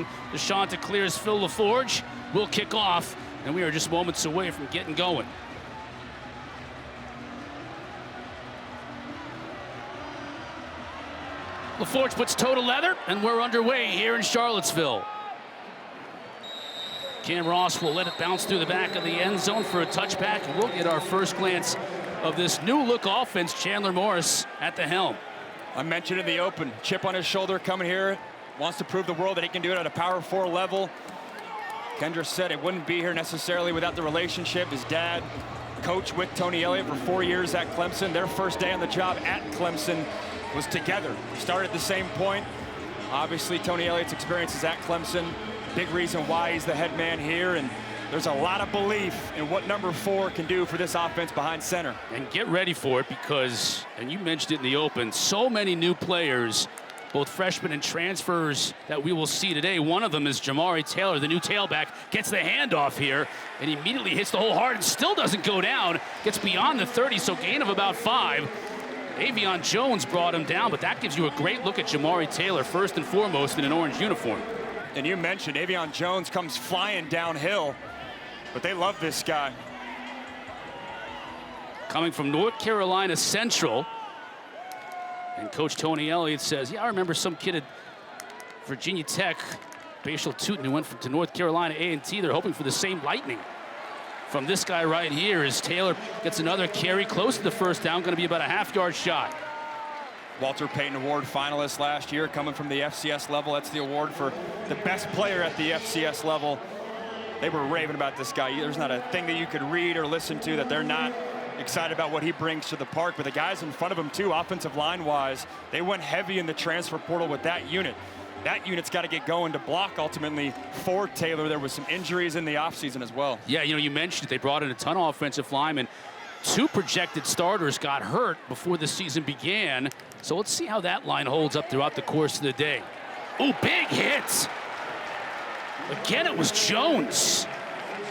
line. DeShonta clears Phil LaForge. Will kick off, and we are just moments away from getting going. LaForge puts toe to leather, and we're underway here in Charlottesville. Cam Ross will let it bounce through the back of the end zone for a touchback, and we'll get our first glance of this new look offense. Chandler Morris at the helm. I mentioned in the open, chip on his shoulder coming here, wants to prove the world that he can do it at a Power 4 level. Kendra said it wouldn't be here necessarily without the relationship. His dad coached with Tony Elliott for 4 years at Clemson. Their first day on the job at Clemson was together. Started at the same point. Obviously, Tony Elliott's experiences at Clemson, big reason why he's the head man here, and there's a lot of belief in what number 4 can do for this offense behind center. And get ready for it because, and you mentioned it in the open, so many new players, both freshmen and transfers that we will see today. One of them is Jamari Taylor, the new tailback, gets the handoff here and immediately hits the hole hard and still doesn't go down. Gets beyond the 30, so gain of about 5. Avion Jones brought him down, but that gives you a great look at Jamari Taylor, first and foremost in an orange uniform. And you mentioned Avion Jones comes flying downhill, but they love this guy. Coming from North Carolina Central, and Coach Tony Elliott says, yeah, I remember some kid at Virginia Tech, Bashal Tootin, who went to North Carolina A&T. They're hoping for the same lightning from this guy right here as Taylor gets another carry close to the first down, going to be about a half-yard shot. Walter Payton Award finalist last year, coming from the FCS level. That's the award for the best player at the FCS level. They were raving about this guy. There's not a thing that you could read or listen to that they're not excited about what he brings to the park. But the guys in front of him, too, offensive line-wise, they went heavy in the transfer portal with that unit. That unit's got to get going to block ultimately for Taylor. There was some injuries in the offseason as well. Yeah, you know, you mentioned it. They brought in a ton of offensive linemen. 2 projected starters got hurt before the season began. So let's see how that line holds up throughout the course of the day. Ooh, big hit. Again, it was Jones.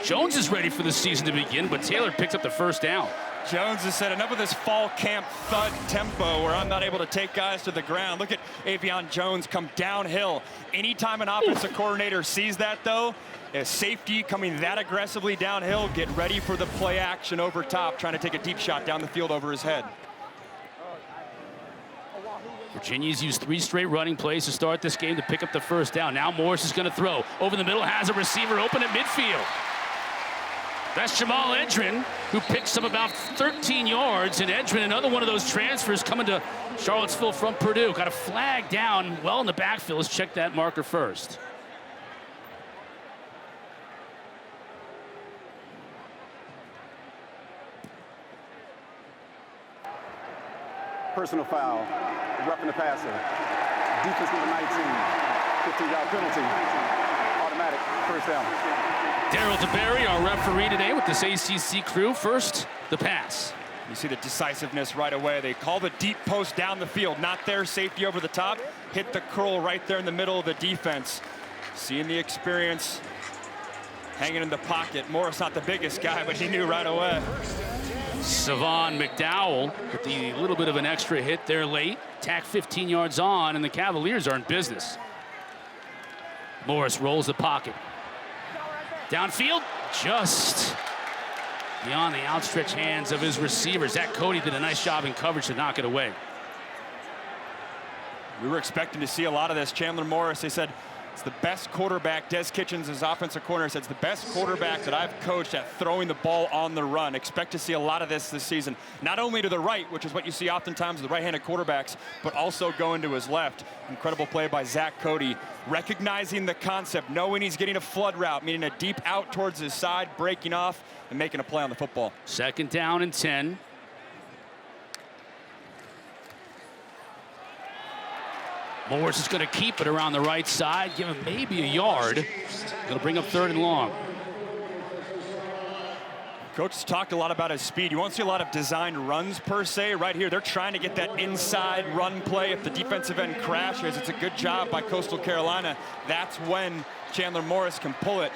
Jones is ready for the season to begin, but Taylor picks up the first down. Jones has said enough of this fall camp thud tempo where I'm not able to take guys to the ground. Look at Avion Jones come downhill. Anytime an offensive coordinator sees that, though, a safety coming that aggressively downhill, get ready for the play action over top, trying to take a deep shot down the field over his head. Virginia's used 3 straight running plays to start this game to pick up the first down. Now Morris is going to throw. Over the middle, has a receiver open at midfield. That's Jamal Edrin, who picks up about 13 yards. And Edrin, another one of those transfers coming to Charlottesville from Purdue. Got a flag down well in the backfield. Let's check that marker first. Personal foul, roughing the passer. Defense number 19, 15-yard penalty. Automatic first down. Daryl DeBerry, our referee today with this ACC crew. First, the pass. You see the decisiveness right away. They call the deep post down the field. Not there, safety over the top. Hit the curl right there in the middle of the defense. Seeing the experience, hanging in the pocket. Morris not the biggest guy, but he knew right away. Savon McDowell with the little bit of an extra hit there late. Tack 15 yards on, and the Cavaliers are in business. Morris rolls the pocket. Downfield, just beyond the outstretched hands of his receivers. Zach Cody did a nice job in coverage to knock it away. We were expecting to see a lot of this. Chandler Morris, they said, it's the best quarterback. Des Kitchens, his offensive coordinator, said it's the best quarterback that I've coached at throwing the ball on the run. Expect to see a lot of this season. Not only to the right, which is what you see oftentimes with the right-handed quarterbacks, but also going to his left. Incredible play by Zach Cody, recognizing the concept, knowing he's getting a flood route, meaning a deep out towards his side, breaking off, and making a play on the football. 2nd down and 10. Morris is going to keep it around the right side, give him maybe a yard. Going to bring up 3rd and long. Coach has talked a lot about his speed. You won't see a lot of designed runs per se. Right here, they're trying to get that inside run play. If the defensive end crashes, it's a good job by Coastal Carolina. That's when Chandler Morris can pull it.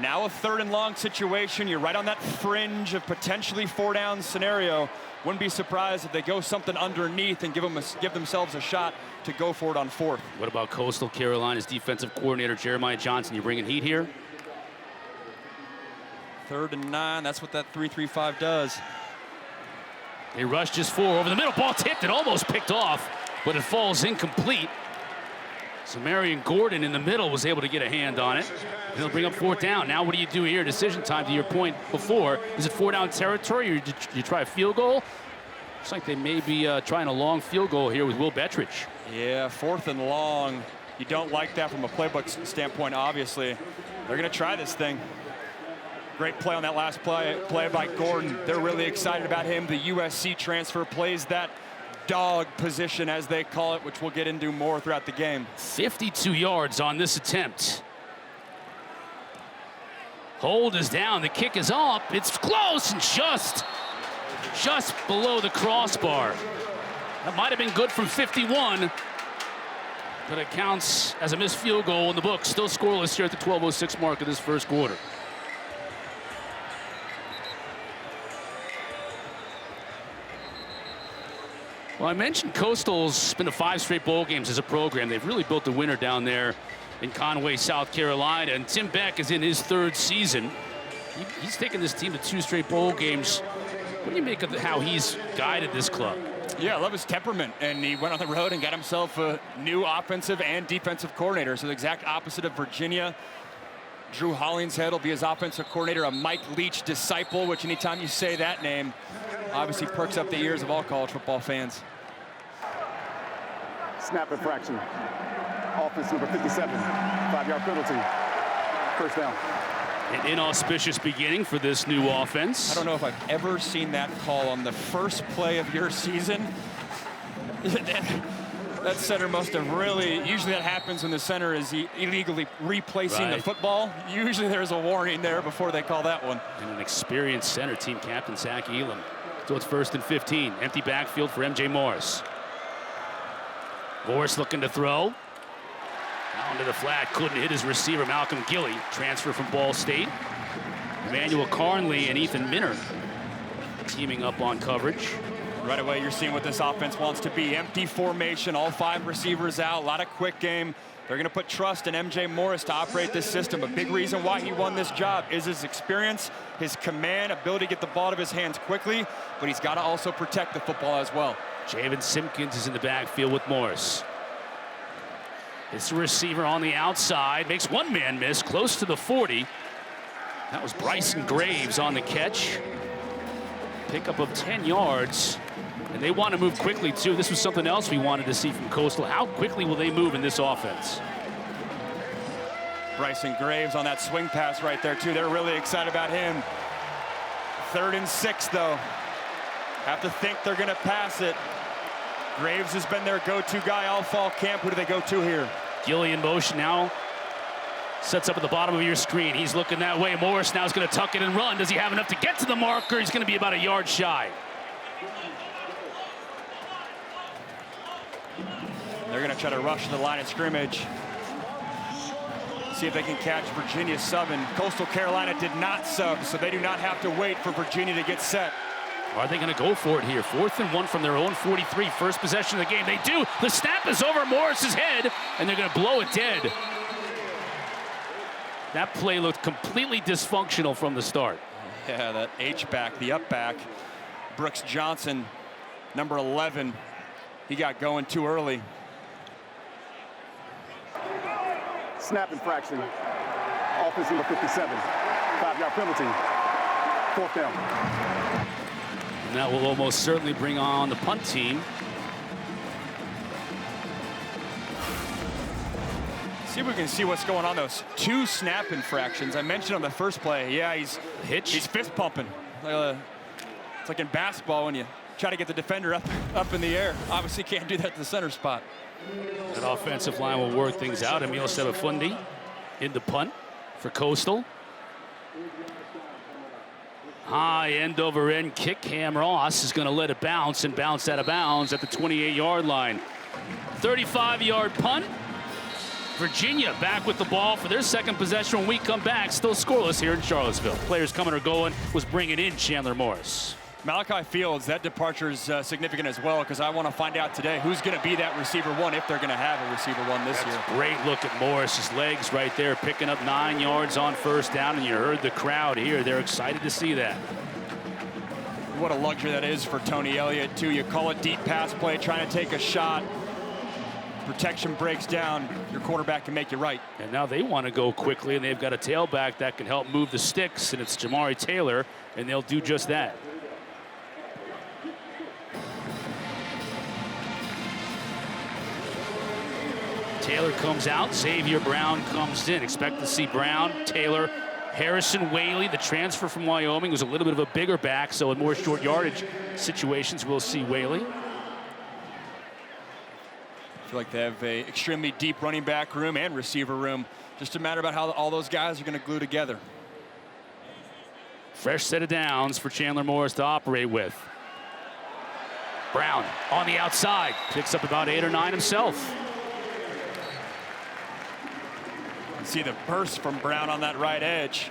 Now a 3rd and long situation. You're right on that fringe of potentially 4-down scenario. Wouldn't be surprised if they go something underneath and give themselves a shot to go for it on 4th. What about Coastal Carolina's defensive coordinator, Jeremiah Johnson? You bringing heat here? 3rd and 9, that's what that 3-3-5 does. They rush just 4 over the middle. Ball tipped and almost picked off, but it falls incomplete. So Marion Gordon in the middle was able to get a hand on it. They'll bring up 4th down. Now what do you do here? Decision time, to your point before. Is it 4-down territory, or do you try a field goal? Looks like they may be trying a long field goal here with Will Bettridge. Yeah, 4th and long. You don't like that from a playbook standpoint, obviously. They're going to try this thing. Great play on that last play by Gordon. They're really excited about him. The USC transfer plays that dog position, as they call it, which we'll get into more throughout the game. 52 yards on this attempt. Hold is down. The kick is up. It's close and just below the crossbar. That might have been good from 51, but it counts as a missed field goal in the book. Still scoreless here at the 12:06 mark of this first quarter. Well, I mentioned Coastal's been to 5 straight bowl games as a program. They've really built a winner down there in Conway, South Carolina. And Tim Beck is in his 3rd season. He's taken this team to 2 straight bowl games. What do you make of how he's guided this club? Yeah, I love his temperament. And he went on the road and got himself a new offensive and defensive coordinator. So the exact opposite of Virginia. Drew Hollingshead will be his offensive coordinator, a Mike Leach disciple, which anytime you say that name, obviously perks up the ears of all college football fans. Snap infraction. Offense number 57. 5-yard penalty. 1st down. An inauspicious beginning for this new offense. I don't know if I've ever seen that call on the first play of your season. That center must have really, usually that happens when the center is illegally replacing the football. Usually there's a warning there before they call that one. And an experienced center, team captain Zach Elam. So it's 1st and 15. Empty backfield for MJ Morris. Morris looking to throw. Down to the flat, couldn't hit his receiver, Malcolm Gilly. Transfer from Ball State. Emmanuel Carnley and Ethan Minner teaming up on coverage. Right away, you're seeing what this offense wants to be. Empty formation, all 5 receivers out, a lot of quick game. They're going to put trust in MJ Morris to operate this system. A big reason why he won this job is his experience, his command, ability to get the ball out of his hands quickly, but he's got to also protect the football as well. Javen Simpkins is in the backfield with Morris. It's a receiver on the outside, makes one man miss, close to the 40. That was Bryson Graves on the catch. Pickup of 10 yards. And they want to move quickly, too. This was something else we wanted to see from Coastal. How quickly will they move in this offense? Bryson Graves on that swing pass right there, too. They're really excited about him. 3rd and 6, though. Have to think they're going to pass it. Graves has been their go-to guy all fall camp. Who do they go to here? Gilly in motion now. Sets up at the bottom of your screen. He's looking that way. Morris now is going to tuck it and run. Does he have enough to get to the marker? He's going to be about a yard shy. They're going to try to rush to the line of scrimmage. See if they can catch Virginia subbing. Coastal Carolina did not sub, so they do not have to wait for Virginia to get set. Are they going to go for it here? 4th and 1 from their own 43. First possession of the game. They do. The snap is over Morris's head, and they're going to blow it dead. That play looked completely dysfunctional from the start. Yeah, that H-back, the up-back. Brooks Johnson, number 11. He got going too early. Snap infraction. Offense number 57. 5-yard penalty. 4th down. And that will almost certainly bring on the punt team. See if we can see what's going on. Those 2 snap infractions. I mentioned on the first play. Yeah, he's fist pumping. It's like in basketball when you try to get the defender up in the air. Obviously can't do that to the center spot. That offensive line will work things out. Emil Sebafundi in the punt for Coastal. High end over end kick. Cam Ross is going to let it bounce and bounce out of bounds at the 28-yard line. 35-yard punt. Virginia back with the ball for their second possession when we come back. Still scoreless here in Charlottesville. Players coming or going was bringing in Chandler Morris. Malachi Fields, that departure is significant as well, because I want to find out today who's going to be that receiver one, if they're going to have a receiver one this year. Great look at Morris's legs right there, picking up 9 yards on first down, and you heard the crowd here. They're excited to see that. What a luxury that is for Tony Elliott, too. You call it deep pass play, trying to take a shot. Protection breaks down, your quarterback can make you right. And now they want to go quickly, and they've got a tailback that can help move the sticks, and it's Jamari Taylor, and they'll do just that. Taylor comes out, Xavier Brown comes in. Expect to see Brown, Taylor, Harrison Whaley, the transfer from Wyoming, was a little bit of a bigger back, so in more short yardage situations, we'll see Whaley. I feel like they have a extremely deep running back room and receiver room. Just a matter about how all those guys are going to glue together. Fresh set of downs for Chandler Morris to operate with. Brown on the outside, picks up about 8 or 9 himself. See the burst from Brown on that right edge.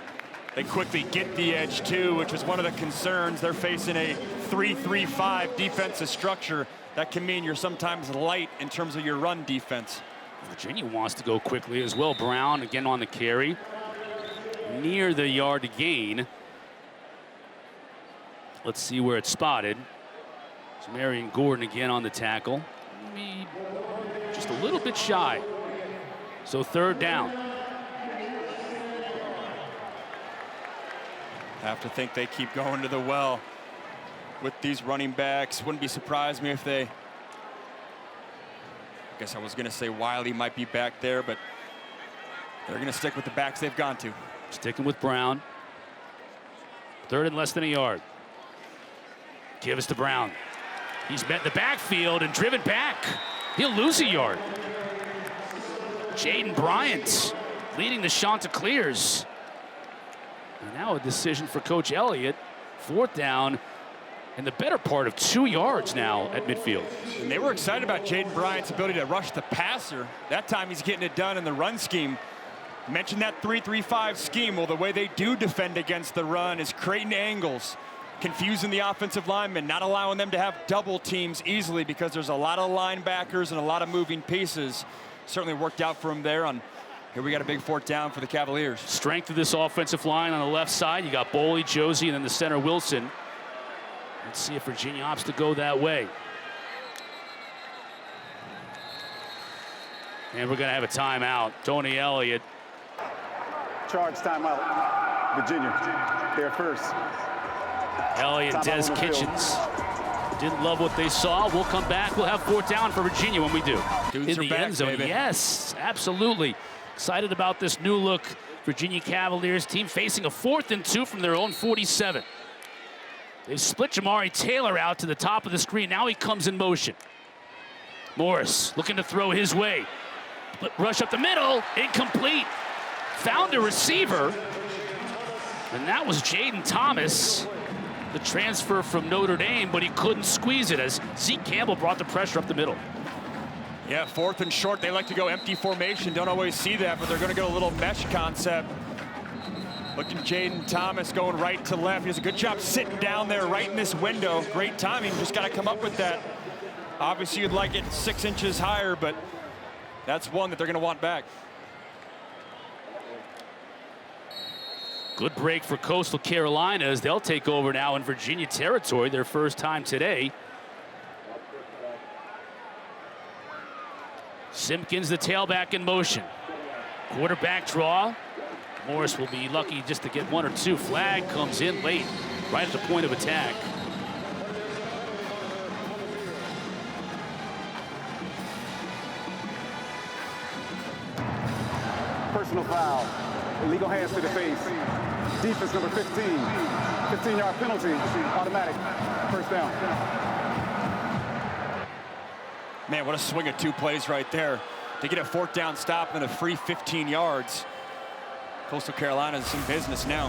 They quickly get the edge too, which is one of the concerns. They're facing a 3-3-5 defensive structure. That can mean you're sometimes light in terms of your run defense. Virginia wants to go quickly as well. Brown again on the carry, near the yard to gain. Let's see where it's spotted. So Marion Gordon again on the tackle. Maybe just a little bit shy. So third down. Have to think they keep going to the well with these running backs. Wouldn't be surprised me if they, I guess I was going to say Wiley might be back there, but they're going to stick with the backs they've gone to. Sticking with Brown. Third and less than a yard. Give us to Brown. He's met the backfield and driven back. He'll lose a yard. Jaden Bryant leading the Chanticleers. And now a decision for Coach Elliott. Fourth down and the better part of 2 yards now at midfield. And they were excited about Jaden Bryant's ability to rush the passer. That time he's getting it done in the run scheme. Mentioned that 3-3-5 scheme. Well, the way they do defend against the run is creating angles, confusing the offensive linemen, not allowing them to have double teams easily because there's a lot of linebackers and a lot of moving pieces. Certainly worked out for him there on. Here we got a big fourth down for the Cavaliers. Strength of this offensive line on the left side. You got Boley, Josie, and then the center Wilson. Let's see if Virginia opts to go that way. And we're going to have a timeout. Tony Elliott. Charge timeout. Virginia, they're first. Elliott, Des Kitchens. Didn't love what they saw. We'll come back. We'll have fourth down for Virginia when we do. Dudes in the back, end zone. baby. Yes, absolutely. Excited about this new look Virginia Cavaliers team facing a 4th and 2 from their own 47. They've split Jamari Taylor out to the top of the screen. Now he comes in motion. Morris looking to throw his way. Rush up the middle, incomplete. Found a receiver, and that was Jaden Thomas, the transfer from Notre Dame, but he couldn't squeeze it as Zeke Campbell brought the pressure up the middle. Yeah, 4th and short. They like to go empty formation. Don't always see that, but they're going to go a little mesh concept. Looking Jaden Thomas going right to left. He does a good job sitting down there right in this window. Great timing. Just got to come up with that. Obviously, you'd like it 6 inches higher, but that's one that they're going to want back. Good break for Coastal Carolina as they'll take over now in Virginia territory, their first time today. Simpkins, the tailback, in motion. Quarterback draw. Morris will be lucky just to get 1 or 2. Flag comes in late, right at the point of attack. Personal foul. Illegal hands to the face. Defense number 15. 15-yard penalty. Automatic. First down. Man, what a swing of 2 plays right there. To get a 4th down stop and a free 15 yards. Coastal Carolina's in business now.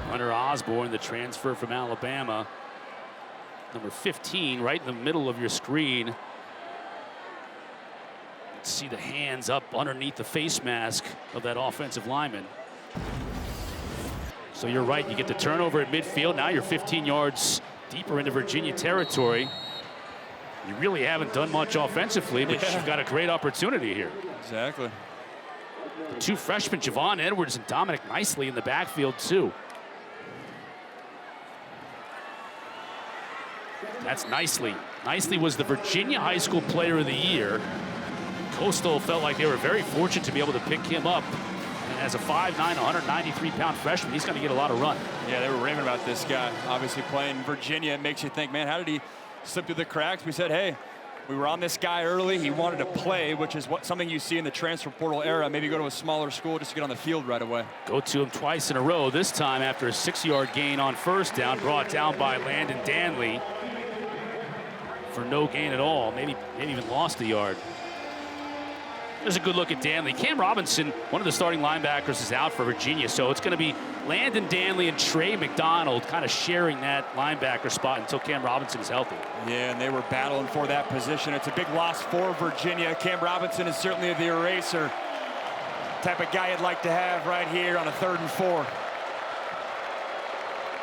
Hunter Osborne, the transfer from Alabama. Number 15, right in the middle of your screen. See the hands up underneath the face mask of that offensive lineman. So you're right, you get the turnover at midfield. Now you're 15 yards deeper into Virginia territory. You really haven't done much offensively, but you've got a great opportunity here. Exactly. The two freshmen, Javon Edwards and Dominic Nicely in the backfield too. That's Nicely. Nicely was the Virginia High School Player of the Year. Coastal felt like they were very fortunate to be able to pick him up. And as a 5'9", 193-pound freshman, he's going to get a lot of run. Yeah, they were raving about this guy. Obviously playing Virginia, it makes you think, man, how did he slip through the cracks? We said, hey, we were on this guy early. He wanted to play, which is something you see in the transfer portal era. Maybe go to a smaller school just to get on the field right away. Go to him twice in a row, this time after a 6-yard gain on first down, brought down by Landon Danley for no gain at all. Maybe even lost a yard. There's a good look at Danley. Cam Robinson, one of the starting linebackers, is out for Virginia, so it's going to be Landon Danley and Trey McDonald kind of sharing that linebacker spot until Cam Robinson is healthy. Yeah, and they were battling for that position. It's a big loss for Virginia. Cam Robinson is certainly the eraser type of guy you'd like to have right here on a 3rd and 4.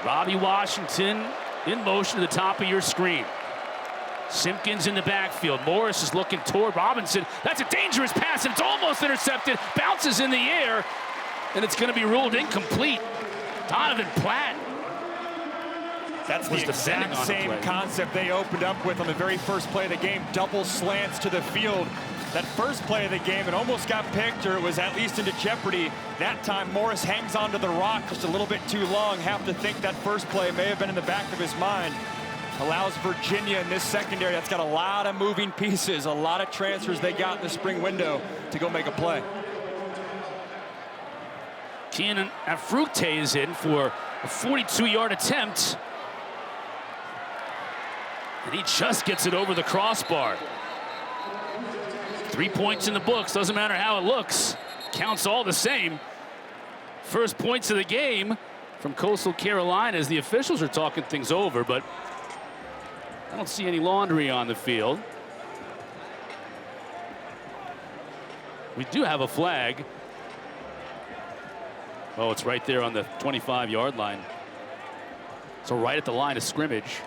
Robbie Washington in motion to the top of your screen. Simpkins in the backfield. Morris is looking toward Robinson. That's a dangerous pass, and it's almost intercepted. Bounces in the air, and it's going to be ruled incomplete. Donovan Platt. That's the exact same concept they opened up with on the very first play of the game. Double slants to the field. That first play of the game, it almost got picked, or it was at least into jeopardy. That time, Morris hangs onto the rock just a little bit too long. Have to think that first play may have been in the back of his mind. Allows Virginia in this secondary that's got a lot of moving pieces, a lot of transfers they got in the spring window to go make a play. Kenan Afrukte is in for a 42-yard attempt. And he just gets it over the crossbar. 3 points in the books, doesn't matter how it looks. Counts all the same. First points of the game from Coastal Carolina as the officials are talking things over, but I don't see any laundry on the field. We do have a flag. Oh, it's right there on the 25-yard line. So right at the line of scrimmage.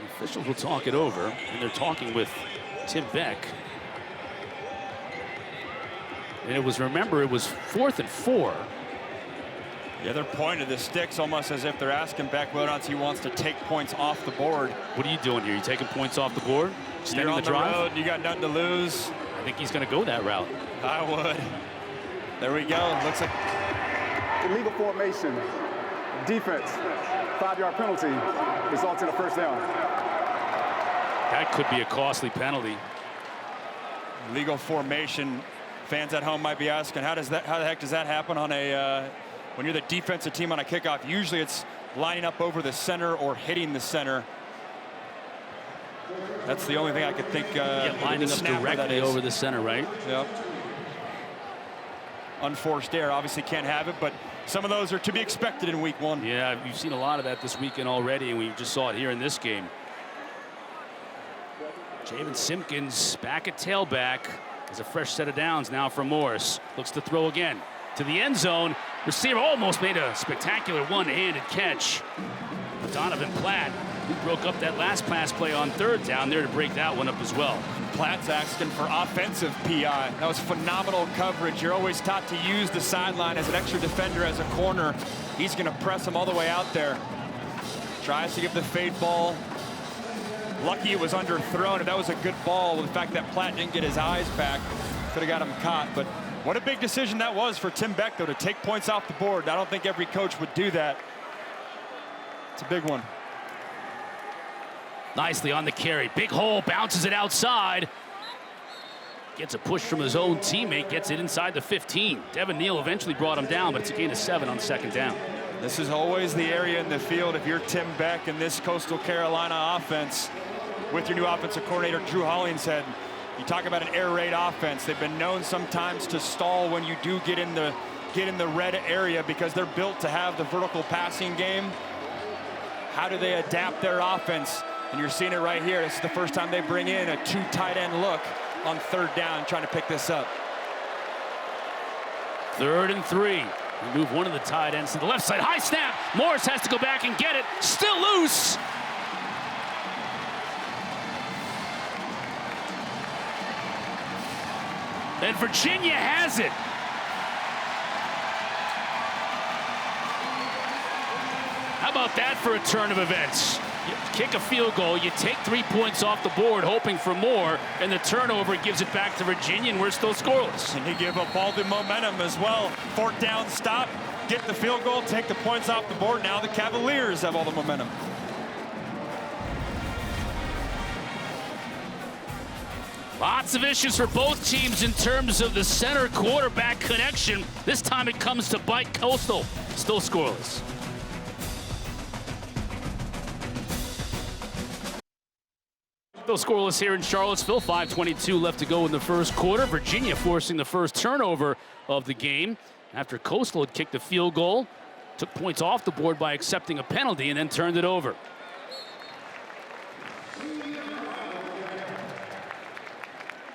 The officials will talk it over, and they're talking with Tim Beck. And it was, remember, it was 4th and 4. Yeah, they're pointing to the sticks almost as if they're asking Beck whether or not he wants to take points off the board. What are you doing here? You taking points off the board? You're on the road, you got nothing to lose. I think he's going to go that route. I would. There we go. Looks like illegal formation, defense, 5-yard penalty, results in a first down. That could be a costly penalty. Legal formation. Fans at home might be asking, how the heck does that happen on a when you're the defensive team on a kickoff? Usually it's lining up over the center or hitting the center. That's the only thing I could think. Lining up directly over the center, right? Yep. Unforced error, obviously can't have it, but some of those are to be expected in week 1. Yeah, you've seen a lot of that this weekend already, and we just saw it here in this game. Javen Simpkins back at tailback. There's a fresh set of downs now for Morris. Looks to throw again to the end zone. Receiver almost made a spectacular one-handed catch. Donovan Platt, who broke up that last pass play on 3rd down, there to break that one up as well. Platt's asking for offensive PI. That was phenomenal coverage. You're always taught to use the sideline as an extra defender, as a corner. He's going to press him all the way out there. Tries to give the fade ball. Lucky it was underthrown. If that was a good ball, the fact that Platt didn't get his eyes back, could have got him caught. But what a big decision that was for Tim Beck, though, to take points off the board. I don't think every coach would do that. It's a big one. Nicely on the carry. Big hole, bounces it outside. Gets a push from his own teammate, gets it inside the 15. Devin Neal eventually brought him down, but it's a gain of 7 on 2nd down. This is always the area in the field if you're Tim Beck and this Coastal Carolina offense with your new offensive coordinator, Drew Hollingshead. You talk about an air raid offense. They've been known sometimes to stall when you do get in the red area because they're built to have the vertical passing game. How do they adapt their offense And you're seeing it right here. This is the first time they bring in a 2 tight end look on 3rd down, trying to pick this up. 3rd and 3. We move one of the tight ends to the left side. High snap. Morris has to go back and get it. Still loose. And Virginia has it. How about that for a turn of events? You kick a field goal, you take 3 points off the board, hoping for more, and the turnover gives it back to Virginia, and we're still scoreless. And you give up all the momentum as well. 4th down stop, get the field goal, take the points off the board. Now the Cavaliers have all the momentum. Lots of issues for both teams in terms of the center quarterback connection. This time it comes to bite Coastal. Still scoreless. Still scoreless here in Charlottesville. 5:22 left to go in the first quarter. Virginia forcing the first turnover of the game after Coastal had kicked a field goal, took points off the board by accepting a penalty, and then turned it over.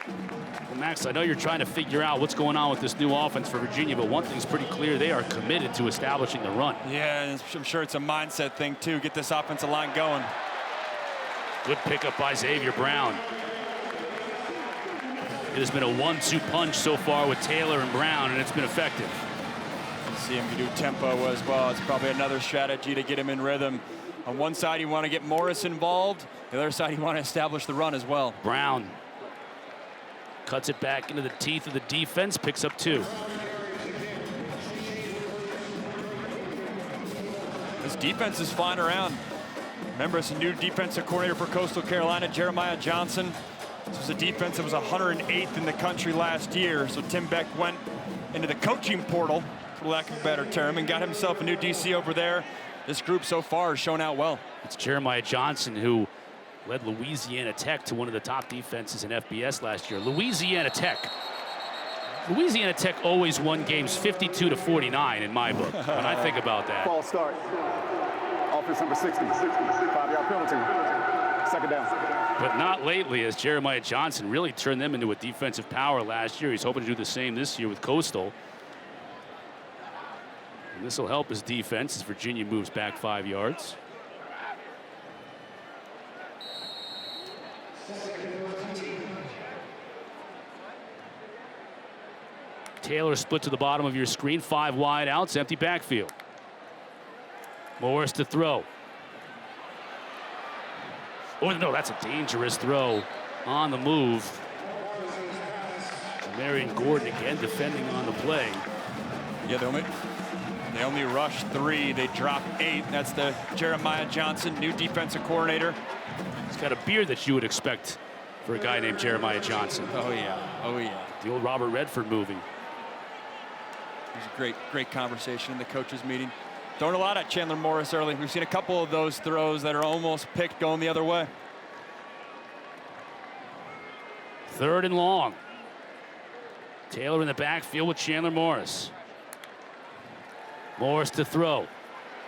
Well, Max, I know you're trying to figure out what's going on with this new offense for Virginia, but one thing's pretty clear. They are committed to establishing the run. Yeah, and I'm sure it's a mindset thing, too. Get this offensive line going. Good pickup by Xavier Brown. It has been a 1-2 punch so far with Taylor and Brown, and it's been effective. You see him do tempo as well. It's probably another strategy to get him in rhythm. On one side, you want to get Morris involved. The other side, you want to establish the run as well. Brown cuts it back into the teeth of the defense, picks up 2. This defense is flying around. Remember, it's a new defensive coordinator for Coastal Carolina, Jeremiah Johnson. This was a defense that was 108th in the country last year. So Tim Beck went into the coaching portal, for lack of a better term, and got himself a new DC over there. This group so far has shown out well. It's Jeremiah Johnson who led Louisiana Tech to one of the top defenses in FBS last year. Louisiana Tech always won games 52-49 in my book, when I think about that. False start. Offense number 60. 5-yard penalty. 2nd down. But not lately, as Jeremiah Johnson really turned them into a defensive power last year. He's hoping to do the same this year with Coastal. And this will help his defense as Virginia moves back 5 yards. Taylor split to the bottom of your screen. 5 wide outs, empty backfield. Morris to throw. Oh, no, that's a dangerous throw on the move. Marion Gordon again defending on the play. Yeah, they only rushed 3. They dropped 8. That's the Jeremiah Johnson, new defensive coordinator. He's got a beard that you would expect for a guy named Jeremiah Johnson. Oh, yeah. Oh, yeah. The old Robert Redford movie. It was a great conversation in the coaches meeting. Throwing a lot at Chandler Morris early. We've seen a couple of those throws that are almost picked going the other way. 3rd and long. Taylor in the backfield with Chandler Morris. Morris to throw.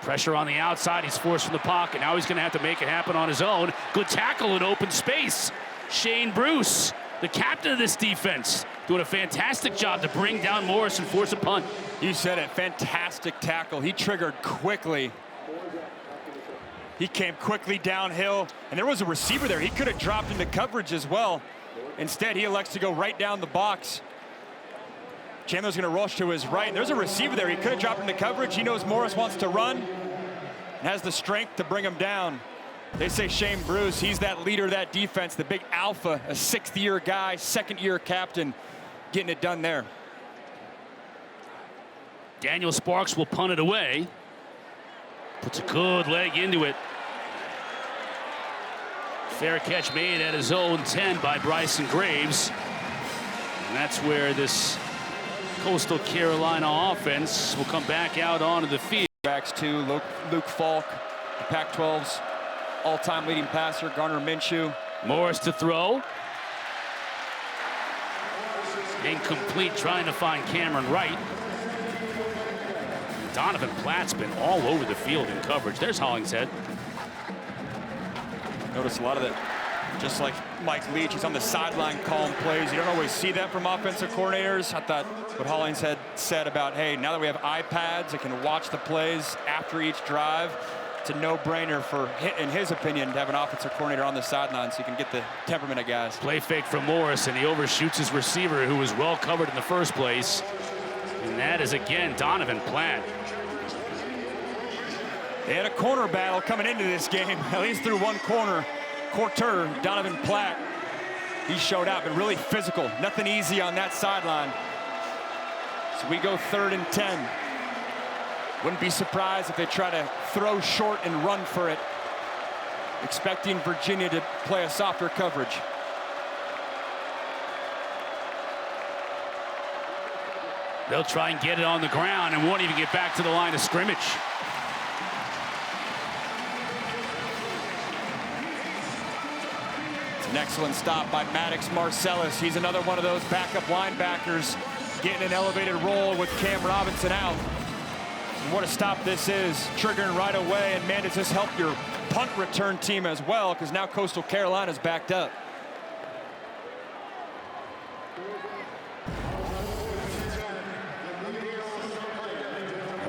Pressure on the outside. He's forced from the pocket. Now he's going to have to make it happen on his own. Good tackle in open space. Shane Bruce, the captain of this defense, doing a fantastic job to bring down Morris and force a punt. You said it. Fantastic tackle. He triggered quickly. He came quickly downhill, and there was a receiver there. He could have dropped into coverage as well. Instead, he elects to go right down the box. Chandler's going to rush to his right. There's a receiver there. He could have dropped into coverage. He knows Morris wants to run and has the strength to bring him down. They say Shane Bruce, he's that leader of that defense, the big alpha, a 6th-year guy, 2nd-year captain, getting it done there. Daniel Sparks will punt it away. Puts a good leg into it. Fair catch made at his own 10 by Bryson Graves. And that's where this Coastal Carolina offense will come back out onto the field. Backs to Luke Falk, the Pac-12's all-time leading passer, Garner Minshew. Morris to throw. Incomplete, trying to find Cameron Wright. Donovan Platt's been all over the field in coverage. There's Hollingshead. Notice a lot of that, just like Mike Leach, he's on the sideline calling plays. You don't always see that from offensive coordinators. I thought what Hollins had said about, hey, now that we have iPads, I can watch the plays after each drive. It's a no-brainer for, in his opinion, to have an offensive coordinator on the sideline so you can get the temperament of guys. Play fake from Morris, and he overshoots his receiver, who was well covered in the first place. And that is, again, Donovan Platt. They had a corner battle coming into this game, at least through one quarter. Donovan Platt, he showed out, but really physical. Nothing easy on that sideline. So we go 3rd and 10. Wouldn't be surprised if they try to throw short and run for it, expecting Virginia to play a softer coverage. They'll try and get it on the ground and won't even get back to the line of scrimmage. An excellent stop by Maddox Marcellus. He's another one of those backup linebackers getting an elevated role with Cam Robinson out. And what a stop this is, triggering right away. And man, does this help your punt return team as well, because now Coastal Carolina's backed up.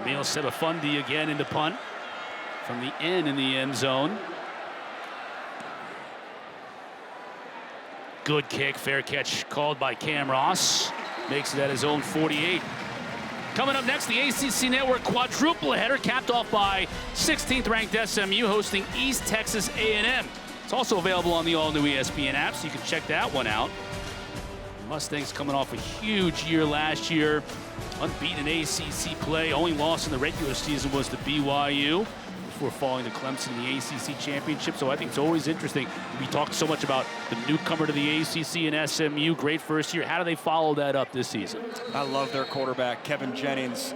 Emil Sebafundi again into punt from the end in the end zone. Good kick, fair catch called by Cam Ross. Makes it at his own 48. Coming up next, the ACC Network quadruple header capped off by 16th ranked SMU hosting East Texas A&M. It's also available on the all-new ESPN app, so you can check that one out. Mustangs coming off a huge year last year. Unbeaten ACC play. Only loss in the regular season was to BYU before falling to Clemson in the ACC championship. So I think it's always interesting. We talked so much about the newcomer to the ACC and SMU. Great first year. How do they follow that up this season? I love their quarterback, Kevin Jennings.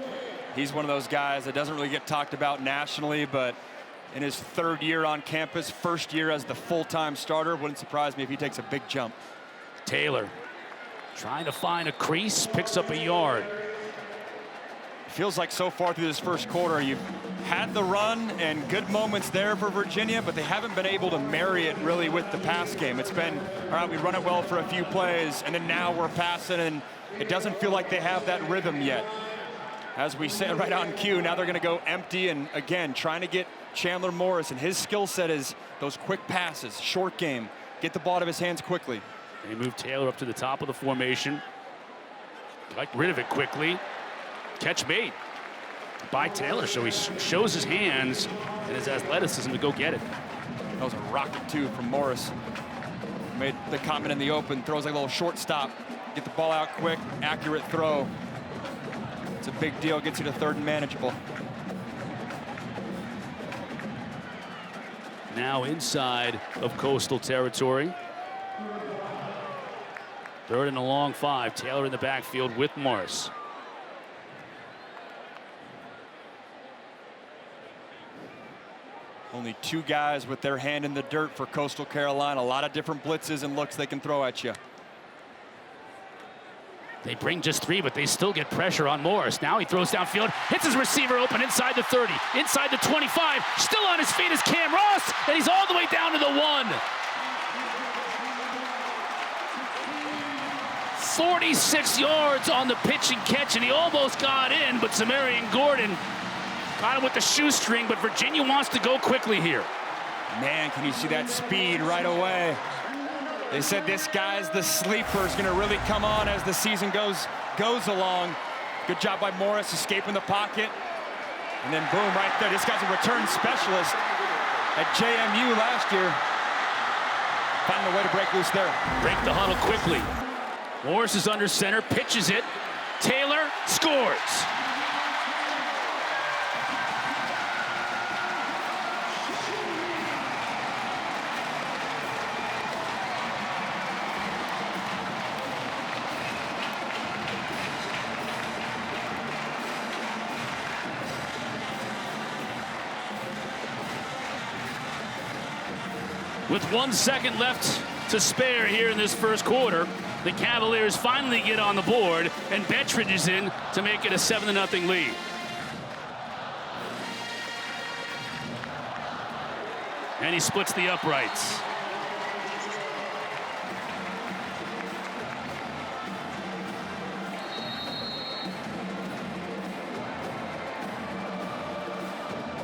He's one of those guys that doesn't really get talked about nationally, but in his 3rd year on campus, 1st year as the full-time starter, wouldn't surprise me if he takes a big jump. Taylor trying to find a crease, picks up a yard. Feels like so far through this first quarter, you've had the run and good moments there for Virginia, but they haven't been able to marry it really with the pass game. It's been, all right, we run it well for a few plays, and then now we're passing, and it doesn't feel like they have that rhythm yet. As we said right on cue, now they're going to go empty, and again, trying to get Chandler Morris, and his skill set is those quick passes, short game, get the ball out of his hands quickly. They move Taylor up to the top of the formation. Got rid of it quickly. Catch made by Taylor, so he shows his hands and his athleticism to go get it. That was a rocket too from Morris. Made the comment in the open, throws like a little short stop. Get the ball out quick, accurate throw. It's a big deal, gets you to 3rd and manageable. Now inside of Coastal territory. 3rd and a long 5. Taylor in the backfield with Morris. Only 2 guys with their hand in the dirt for Coastal Carolina. A lot of different blitzes and looks they can throw at you. They bring just 3, but they still get pressure on Morris. Now he throws downfield, hits his receiver open inside the 30, inside the 25. Still on his feet is Cam Ross, and he's all the way down to the 1. 46 yards on the pitch and catch, and he almost got in, but Samarian Gordon got him with the shoestring, but Virginia wants to go quickly here. Man, can you see that speed right away? They said this guy's the sleeper, is going to really come on as the season goes along. Good job by Morris escaping the pocket. And then boom, right there. This guy's a return specialist at JMU last year. Finding a way to break loose there. Break the huddle quickly. Morris is under center, pitches it. Taylor scores. With 1 second left to spare here in this first quarter, the Cavaliers finally get on the board, and Bettridge is in to make it a 7-0 lead. And he splits the uprights.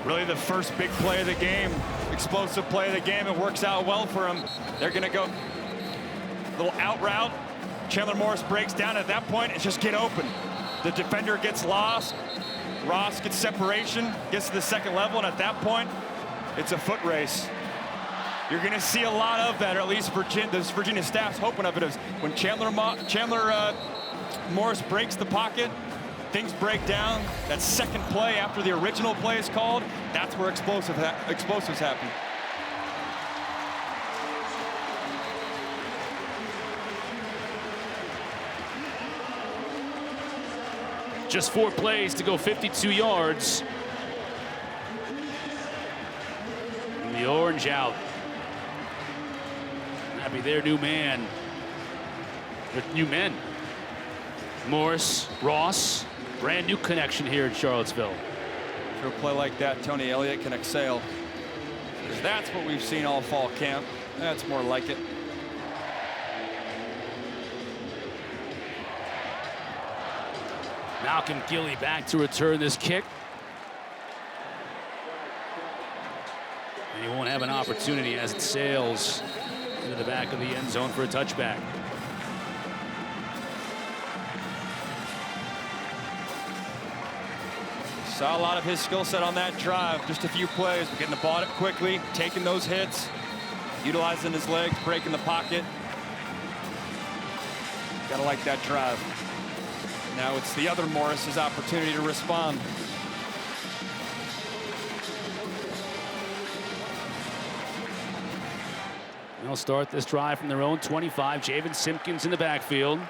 Really the first big play of the game, explosive play of the game. It works out well for him. They're gonna go a little out route. Chandler Morris breaks down. At that point, it's just get open. The defender gets lost. Ross gets separation, gets to the second level, and at that point, it's a foot race. You're gonna see a lot of that, or at least this Virginia staff's hoping of it, is when Chandler Morris breaks the pocket, things break down. That second play after the original play is called, that's where explosives happen. Just 4 plays to go 52 yards. And the orange out. Happy their new man. Their new men. Morris, Ross, brand new connection here in Charlottesville. For a play like that, Tony Elliott can exhale. Because that's what we've seen all fall camp. That's more like it. Malcolm Gilly back to return this kick. And he won't have an opportunity as it sails into the back of the end zone for a touchback. Saw a lot of his skill set on that drive. Just a few plays, but getting the ball up quickly, taking those hits, utilizing his legs, breaking the pocket. Gotta like that drive. Now it's the other Morris's opportunity to respond. They'll start this drive from their own 25. Javen Simpkins in the backfield.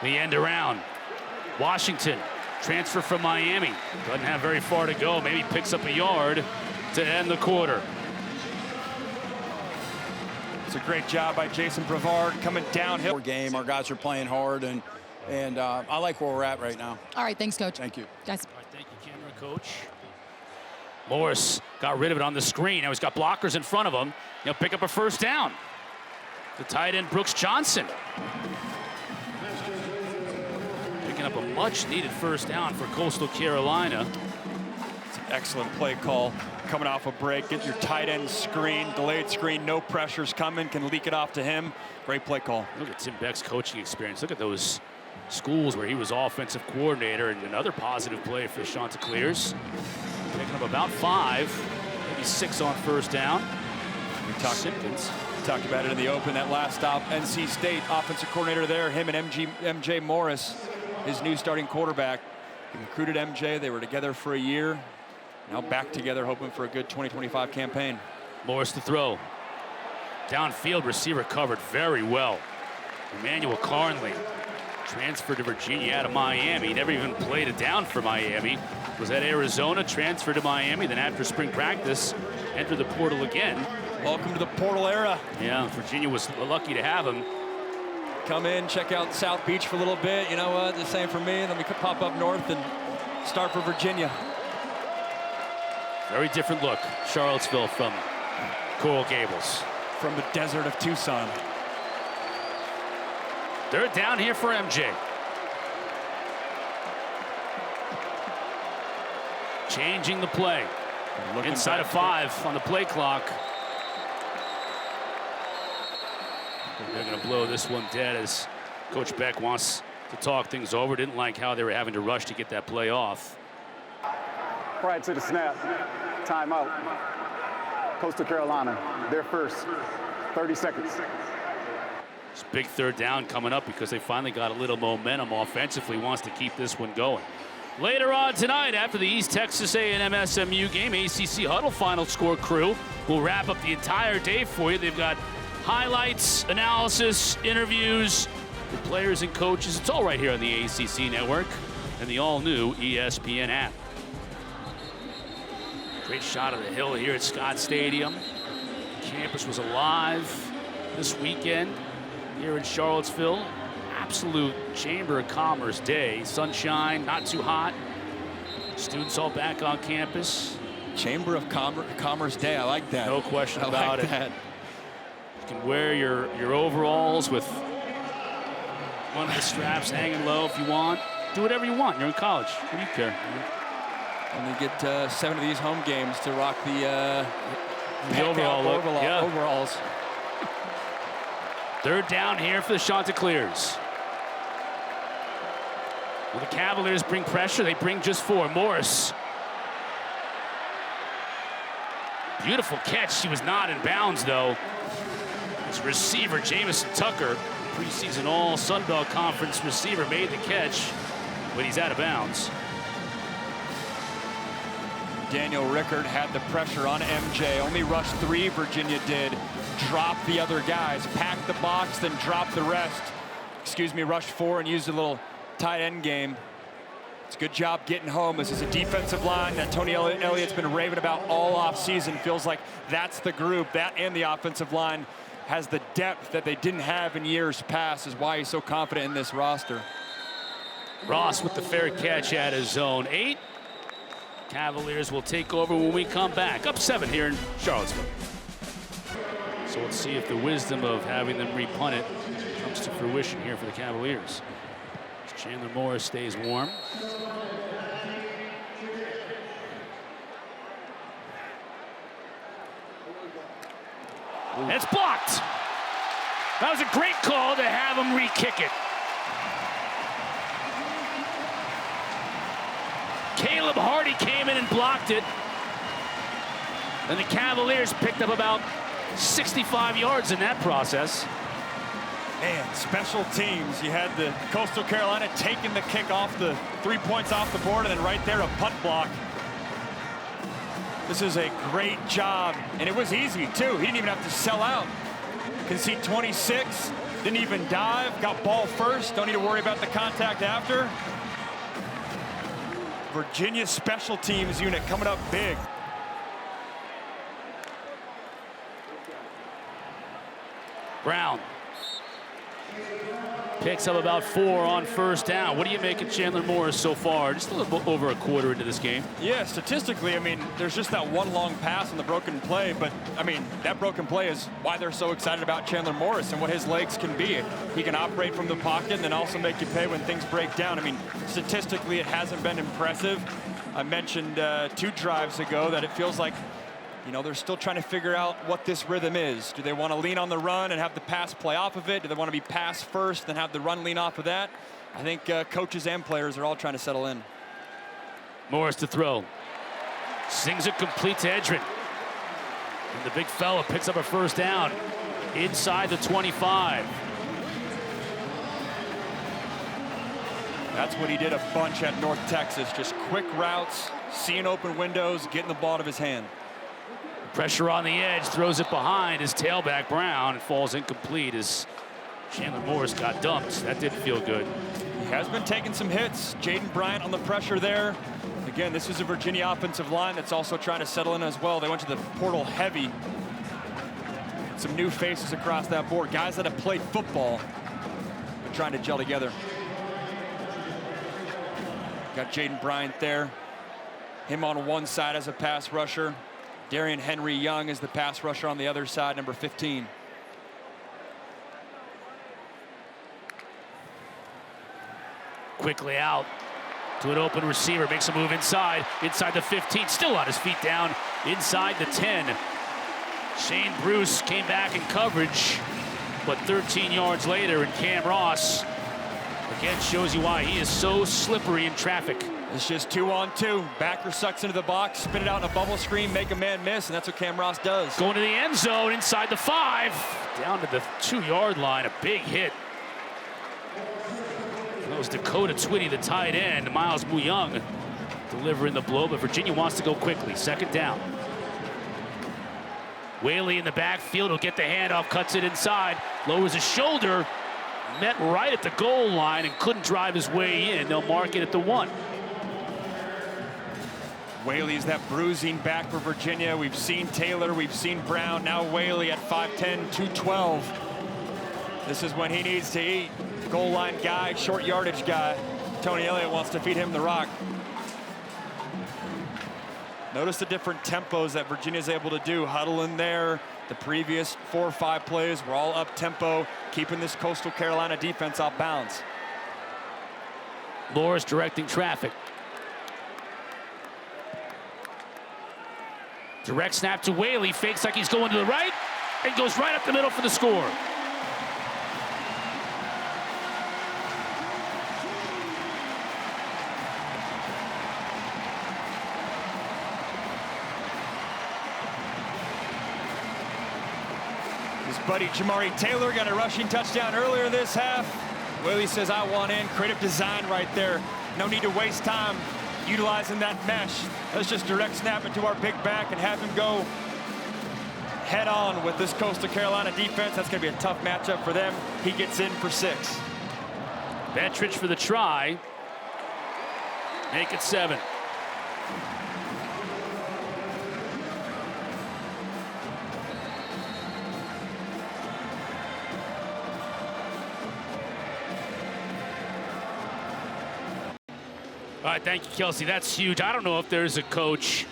The end around. Washington, transfer from Miami. Doesn't have very far to go. Maybe picks up a yard to end the quarter. It's a great job by Jason Brevard coming downhill. Game, our guys are playing hard, and I like where we're at right now. All right, thanks, Coach. Thank you. Guys. All right, thank you, camera coach. Morris got rid of it on the screen. Now he's got blockers in front of him. He'll pick up a first down. The tight end, Brooks Johnson. Picking up a much-needed first down for Coastal Carolina. It's an excellent play call. Coming off a break, get your tight end screen, delayed screen, no pressure's coming, can leak it off to him. Great play call. Look at Tim Beck's coaching experience. Look at those schools where he was offensive coordinator, and another positive play for Chanticleers. Picking up about 5, maybe 6 on first down. We talked about it in the open, that last stop. NC State offensive coordinator there, him and MJ Morris, his new starting quarterback. He recruited MJ, they were together for a year. Now back together, hoping for a good 2025 campaign. Morris to throw. Downfield, receiver covered very well. Emmanuel Carnley, transferred to Virginia out of Miami. Never even played it down for Miami. Was at Arizona, transferred to Miami. Then after spring practice, entered the portal again. Welcome to the portal era. Yeah, Virginia was lucky to have him. Come in, check out South Beach for a little bit. You know what, the same for me. And then we could pop up north and start for Virginia. Very different look, Charlottesville from Coral Gables. From the desert of Tucson. They're down here for MJ. Changing the play. Inside of 5 on the play clock. They're going to blow this one dead as Coach Beck wants to talk things over. Didn't like how they were having to rush to get that play off. Prior to the snap, timeout. Coastal Carolina, their first, 30 seconds. It's big third down coming up because they finally got a little momentum offensively. Wants to keep this one going. Later on tonight, after the East Texas A&M SMU game, ACC Huddle Final Score crew will wrap up the entire day for you. They've got highlights, analysis, interviews with players and coaches. It's all right here on the ACC network and the all-new ESPN app. Great shot of the hill here at Scott Stadium. Campus was alive this weekend here in Charlottesville absolute Chamber of Commerce day. Sunshine, not too hot. Students all back on campus. Chamber of Commerce day, I like that. No question about it. That. You can wear your overalls with one of the straps hanging low if you want. Do whatever you want. You're in college. What do you care? And you get 7 of these home games to rock the overall look. overalls. Third down here for the Chanticleers. Will the Cavaliers bring pressure? They bring just 4. Morris. Beautiful catch. She was not in bounds, though. His receiver, Jamison Tucker, preseason All Sun Belt Conference receiver, made the catch, but he's out of bounds. Daniel Rickard had the pressure on MJ. Only rushed 3, Virginia did. Dropped the other guys, packed the box, then dropped the rest. Rushed 4 and used a little tight end game. It's a good job getting home. This is a defensive line that Tony Elliott's been raving about all offseason. Feels like that's the group, that and the offensive line has the depth that they didn't have in years past, is why he's so confident in this roster. Ross with the fair catch at his zone 8. Cavaliers will take over when we come back. Up 7 here in Charlottesville. So let's see if the wisdom of having them repunt it comes to fruition here for the Cavaliers. Chandler Morris stays warm. And it's blocked. That was a great call to have him re-kick it. Caleb Hardy came in and blocked it. And the Cavaliers picked up about 65 yards in that process. Man, special teams. You had the Coastal Carolina taking the kick off the 3 points off the board, and then right there a punt block. This is a great job, and it was easy too. He didn't even have to sell out. Concede 26, didn't even dive, got ball first, don't need to worry about the contact after. Virginia special teams unit coming up big. Brown picks up about 4 on first down. What do you make of Chandler Morris so far? Just a little over a quarter into this game. Yeah, statistically, I mean, there's just that one long pass on the broken play, but I mean, that broken play is why they're so excited about Chandler Morris and what his legs can be. He can operate from the pocket and then also make you pay when things break down. I mean, statistically, it hasn't been impressive. I mentioned 2 drives ago that it feels like, you know, they're still trying to figure out what this rhythm is. Do they want to lean on the run and have the pass play off of it? Do they want to be pass first and have the run lean off of that? I think coaches and players are all trying to settle in. Morris to throw. Sings it complete to Edrin. And the big fella picks up a first down inside the 25. That's what he did a bunch at North Texas. Just quick routes, seeing open windows, getting the ball out of his hand. Pressure on the edge, throws it behind his tailback Brown. It falls incomplete as Chandler Morris got dumped. That didn't feel good. He has been taking some hits. Jaden Bryant on the pressure there. Again, this is a Virginia offensive line that's also trying to settle in as well. They went to the portal heavy. Some new faces across that board. Guys that have played football, but trying to gel together. Got Jaden Bryant there. Him on one side as a pass rusher. Darian Henry Young is the pass rusher on the other side, number 15. Quickly out to an open receiver, makes a move inside the 15, still on his feet down, inside the 10. Shane Bruce came back in coverage, but 13 yards later, and Cam Ross again shows you why he is so slippery in traffic. It's just 2-on-2. Backer sucks into the box, spin it out in a bubble screen, make a man miss, and that's what Cam Ross does. Going to the end zone inside the 5, down to the 2-yard line, a big hit. That was Dakota Twitty, the tight end. Miles Muyung delivering the blow, but Virginia wants to go quickly. Second down. Whaley in the backfield will get the handoff, cuts it inside, lowers his shoulder, met right at the goal line and couldn't drive his way in. They'll mark it at the 1. Whaley's that bruising back for Virginia. We've seen Taylor, we've seen Brown, now Whaley at 5'10", 212. This is when he needs to eat. Goal line guy, short yardage guy. Tony Elliott wants to feed him the rock. Notice the different tempos that Virginia's able to do. Huddle in there. The previous 4 or 5 plays were all up tempo, keeping this Coastal Carolina defense off bounds. Morris directing traffic. Direct snap to Whaley, fakes like he's going to the right, and goes right up the middle for the score. His buddy Jamari Taylor got a rushing touchdown earlier this half. Whaley says, I want in. Creative design right there. No need to waste time utilizing that mesh. Let's just direct snap it to our big back and have him go head on with this Coastal Carolina defense. That's going to be a tough matchup for them. He gets in for 6. Bettridge for the try. Make it 7. All right, thank you, Kelsey. That's huge. I don't know if there's a coach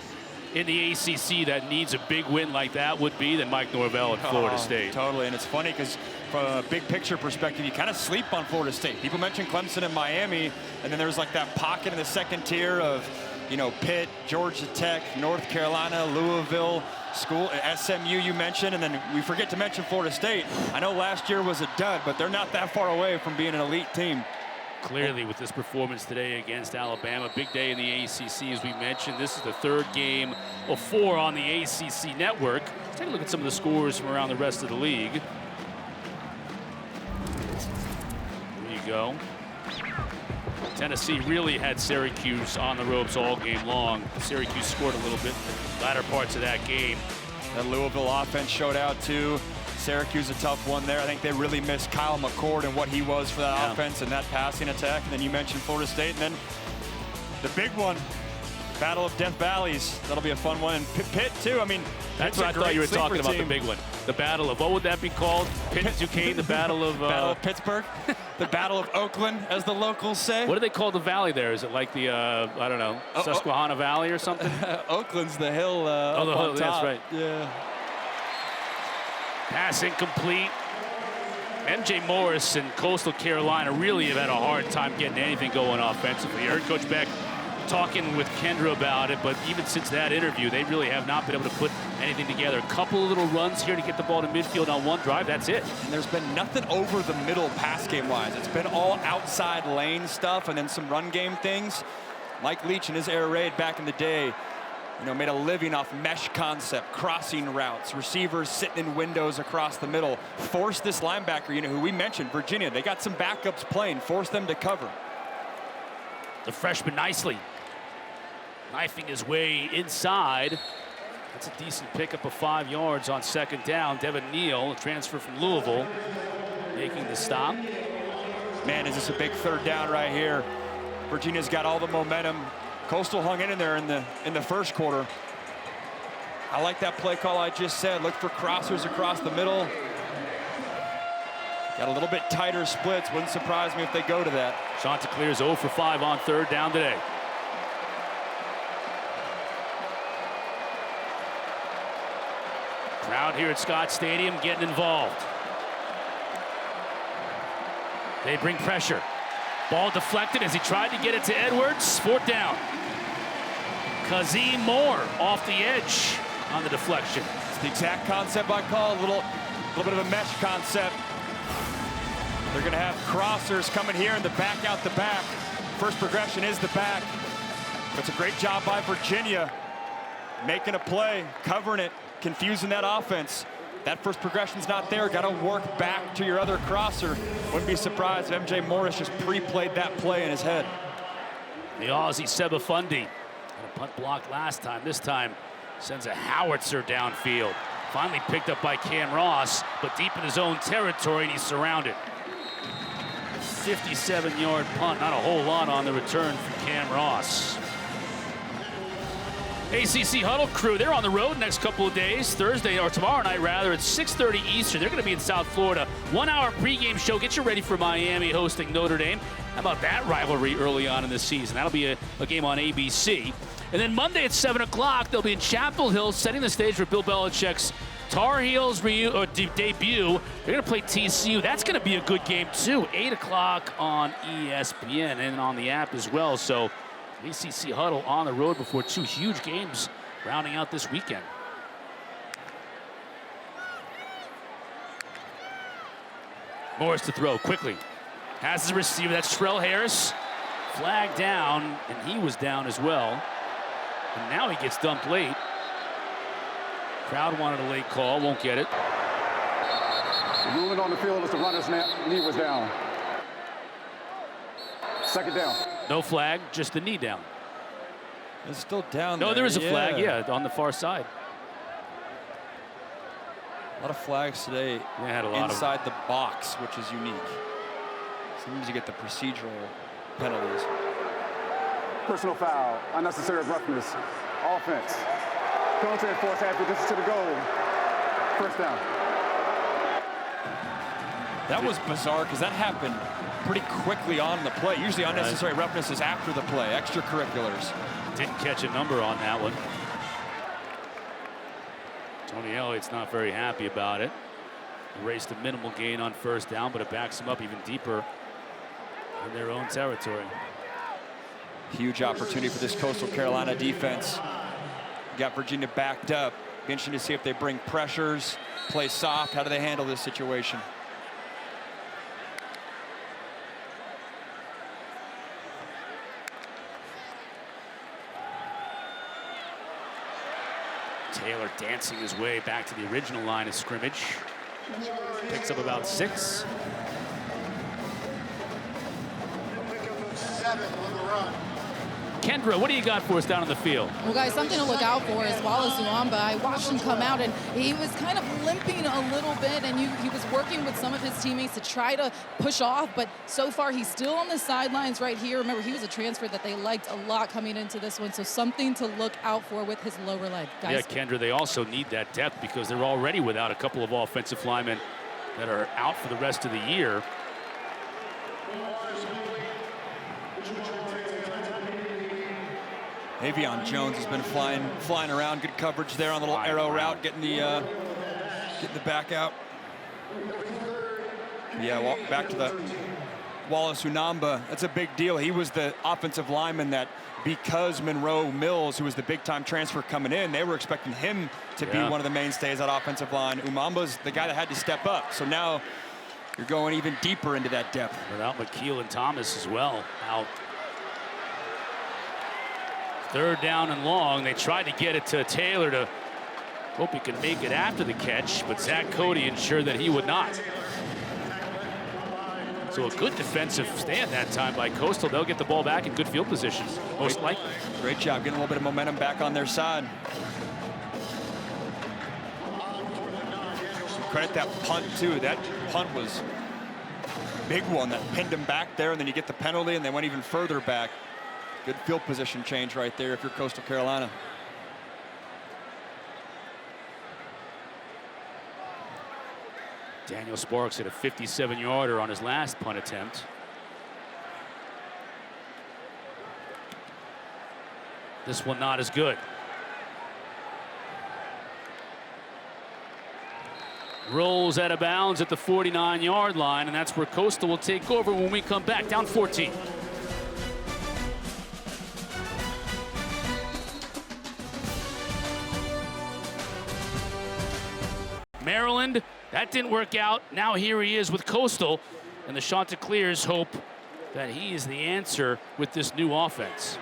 in the ACC that needs a big win like that would be than Mike Norvell at Florida State. Totally, and it's funny because from a big picture perspective, you kind of sleep on Florida State. People mention Clemson and Miami, and then there's like that pocket in the second tier of, you know, Pitt, Georgia Tech, North Carolina, Louisville, school, SMU you mentioned, and then we forget to mention Florida State. I know last year was a dud, but they're not that far away from being an elite team. Clearly, with this performance today against Alabama, big day in the ACC, as we mentioned. This is the 3rd game of 4 on the ACC network. Let's take a look at some of the scores from around the rest of the league. There you go. Tennessee really had Syracuse on the ropes all game long. Syracuse scored a little bit in the latter parts of that game. That Louisville offense showed out too. Syracuse a tough one there. I think they really missed Kyle McCord and what he was for that offense and that passing attack. And then you mentioned Florida State, and then the big one, Battle of Death Valleys. That'll be a fun one. And Pitt too. I mean, that's what I thought you were talking about, the big one. The Battle of, what would that be called? Pitt and Duquesne, the Battle of... Battle of Pittsburgh. The Battle of Oakland, as the locals say. What do they call the valley there? Is it like the, I don't know, Susquehanna Valley or something? Oakland's the hill up the on hill, top. That's right. Yeah. Pass incomplete. MJ Morris and Coastal Carolina really have had a hard time getting anything going offensively. I heard Coach Beck talking with Kendra about it, but even since that interview, they really have not been able to put anything together. A couple of little runs here to get the ball to midfield on one drive, that's it. And there's been nothing over the middle pass game-wise. It's been all outside lane stuff and then some run game things. Mike Leach and his air raid back in the day, you know, made a living off mesh concept, crossing routes, receivers sitting in windows across the middle. Forced this linebacker unit, who we mentioned, Virginia, they got some backups playing, forced them to cover. The freshman nicely knifing his way inside. That's a decent pickup of 5 yards on 2nd down. Devin Neal, a transfer from Louisville, making the stop. Man, is this a big 3rd down right here. Virginia's got all the momentum. Coastal hung in there in the first quarter. I like that play call I just said. Look for crossers across the middle. Got a little bit tighter splits. Wouldn't surprise me if they go to that. Chanticleer's 0 for 5 on 3rd down today. Crowd here at Scott Stadium getting involved. They bring pressure. Ball deflected as he tried to get it to Edwards. 4th down. Kazim Moore off the edge on the deflection. It's the exact concept I call, a little bit of a mesh concept. They're going to have crossers coming here in the back out the back. First progression is the back. It's a great job by Virginia making a play, covering it, confusing that offense. That first progression's not there. Got to work back to your other crosser. Wouldn't be surprised if MJ Morris just pre-played that play in his head. The Aussie Seba Fundy had a punt block last time. This time sends a howitzer downfield. Finally picked up by Cam Ross, but deep in his own territory, and he's surrounded. 57-yard punt. Not a whole lot on the return from Cam Ross. ACC Huddle crew, they're on the road next couple of days. Thursday, or tomorrow night rather, at 6:30 Eastern. They're going to be in South Florida. 1 hour pregame show. Get you ready for Miami hosting Notre Dame. How about that rivalry early on in the season? That'll be a game on ABC. And then Monday at 7 o'clock, they'll be in Chapel Hill, setting the stage for Bill Belichick's Tar Heels debut. They're going to play TCU. That's going to be a good game, too. 8 o'clock on ESPN and on the app as well. So ACC Huddle on the road before 2 huge games rounding out this weekend. Morris to throw quickly. Has the receiver. That's Trell Harris. Flag down, and he was down as well. And now he gets dumped late. Crowd wanted a late call, won't get it. The ruling on the field is the runner's knee was down. Second down. No flag, just the knee down. It's still down No, there is a flag, yeah, on the far side. A lot of flags today had a lot inside the box, which is unique. Sometimes you get the procedural penalties. Personal foul, unnecessary roughness, offense. Penalty enforced after this to the goal. First down. That was bizarre because that happened pretty quickly on the play. Usually unnecessary roughness is after the play, extracurriculars. Didn't catch a number on that one. Tony Elliott's not very happy about it. Erased a minimal gain on first down, but it backs them up even deeper in their own territory. Huge opportunity for this Coastal Carolina defense. Got Virginia backed up. Be interesting to see if they bring pressures, play soft. How do they handle this situation? Taylor dancing his way back to the original line of scrimmage. Picks up about 6. Kendra, what do you got for us down on the field? Well, guys, something to look out for is Wallace Uwamba. I watched him come out, and he was kind of limping a little bit, and he was working with some of his teammates to try to push off, but so far he's still on the sidelines right here. Remember, he was a transfer that they liked a lot coming into this one, so something to look out for with his lower leg, guys. Yeah, Kendra, they also need that depth because they're already without a couple of offensive linemen that are out for the rest of the year. Avion Jones has been flying around. Good coverage there on the little arrow route, getting the back out. Yeah, back to the Wallace Unamba. That's a big deal. He was the offensive lineman that, because Monroe Mills, who was the big-time transfer coming in, they were expecting him to be one of the mainstays of that offensive line. Umamba's the guy that had to step up. So now you're going even deeper into that depth. Without McKeel and Thomas as well out. Third down and long. They tried to get it to Taylor to hope he could make it after the catch, but Zach Cody ensured that he would not. So a good defensive stand that time by Coastal. They'll get the ball back in good field position, most likely. Great job getting a little bit of momentum back on their side. Credit that punt, too. That punt was a big one that pinned him back there, and then you get the penalty, and they went even further back. Good field position change right there if you're Coastal Carolina. Daniel Sparks hit a 57-yarder on his last punt attempt. This one not as good. Rolls out of bounds at the 49-yard line, and that's where Coastal will take over when we come back. Down 14. Maryland, that didn't work out. Now here he is with Coastal, and the Chanticleers hope that he is the answer with this new offense.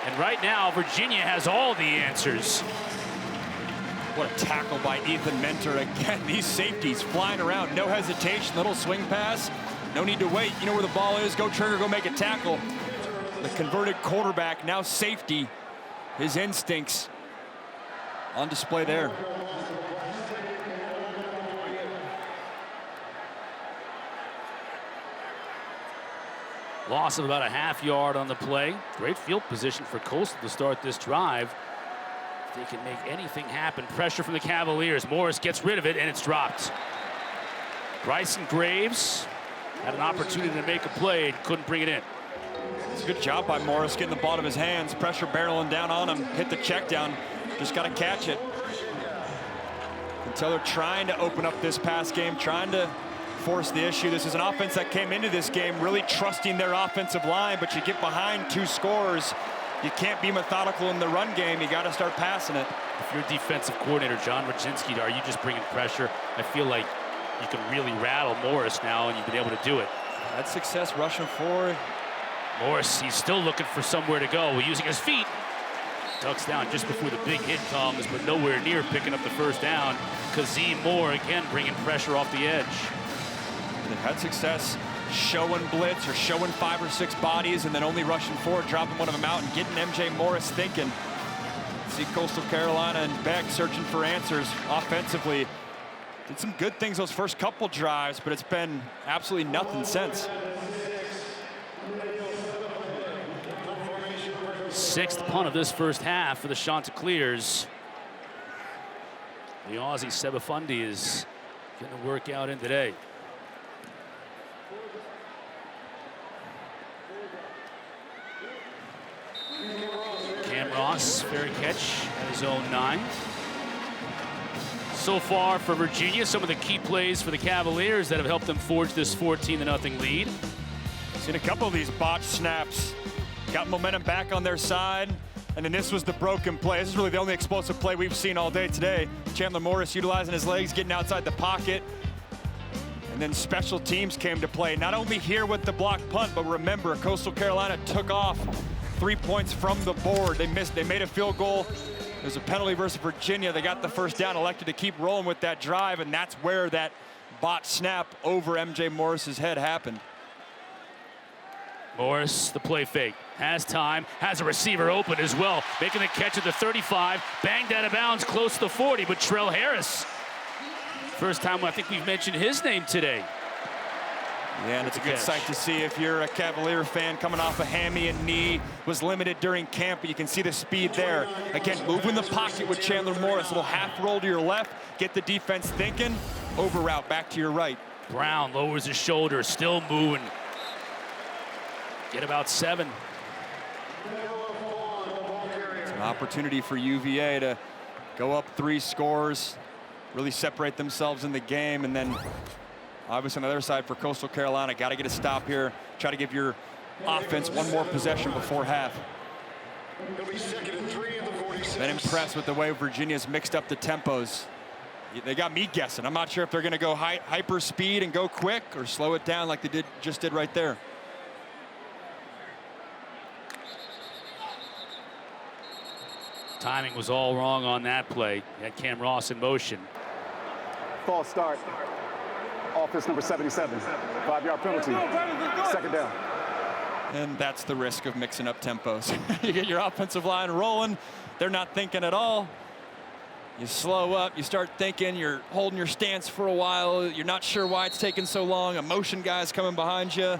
And right now, Virginia has all the answers. What a tackle by Ethan Mentor. Again, these safeties flying around, no hesitation, little swing pass. No need to wait. You know where the ball is. Go trigger, go make a tackle. The converted quarterback, now safety. His instincts on display there. Loss of about a half yard on the play. Great field position for Coastal to start this drive. They can make anything happen. Pressure from the Cavaliers. Morris gets rid of it, and it's dropped. Bryson Graves had an opportunity to make a play and couldn't bring it in. It's a good job by Morris getting the ball out of his hands. Pressure barreling down on him. Hit the check down. Just got to catch it. Until they're trying to open up this pass game, trying to force the issue. This is an offense that came into this game really trusting their offensive line, but you get behind 2 scores. You can't be methodical in the run game. You got to start passing it. If you're defensive coordinator John Rajinski, are you just bringing pressure? I feel like you can really rattle Morris now, and you've been able to do it. Had success rushing forward. Morris, he's still looking for somewhere to go. Using his feet. Ducks down just before the big hit comes, but nowhere near picking up the first down. Kazim Moore again bringing pressure off the edge. They've had success showing blitz or showing 5 or 6 bodies and then only rushing forward, dropping one of them out and getting MJ Morris thinking. See Coastal Carolina and Beck searching for answers offensively. Did some good things those first couple drives, but it's been absolutely nothing since. 6th punt of this first half for the Chanticleers. The Aussie Sebafundi is getting the workout in today. Cam Ross, fair catch at his own 9. So far for Virginia, some of the key plays for the Cavaliers that have helped them forge this 14-0 lead. Seen a couple of these botched snaps. Got momentum back on their side, and then this was the broken play. This is really the only explosive play we've seen all day today. Chandler Morris utilizing his legs, getting outside the pocket. And then special teams came to play. Not only here with the block punt, but remember, Coastal Carolina took off 3 points from the board. They missed, they made a field goal. There's a penalty versus Virginia. They got the first down, elected to keep rolling with that drive, and that's where that bot snap over MJ Morris's head happened. Morris, the play fake, has time, has a receiver open as well, making the catch at the 35, banged out of bounds close to the 40, but Trell Harris, first time I think we've mentioned his name today. Yeah, and it's a good sight to see if you're a Cavalier fan coming off a hammy and knee, was limited during camp, but you can see the speed there. Again, move in the pocket with Chandler Morris, a little half roll to your left, get the defense thinking, over route back to your right. Brown lowers his shoulder, still moving. Get about 7. It's an opportunity for UVA to go up 3 scores, really separate themselves in the game, and then obviously on the other side for Coastal Carolina, got to get a stop here, try to give your offense one more possession before half. Been impressed with the way Virginia's mixed up the tempos. They got me guessing. I'm not sure if they're going to go hyper speed and go quick or slow it down like they just did right there. Timing was all wrong on that play. You had Cam Ross in motion. False start. Offense number 77. 5-yard penalty. 2nd down. And that's the risk of mixing up tempos. You get your offensive line rolling. They're not thinking at all. You slow up. You start thinking. You're holding your stance for a while. You're not sure why it's taking so long. A motion guy's coming behind you.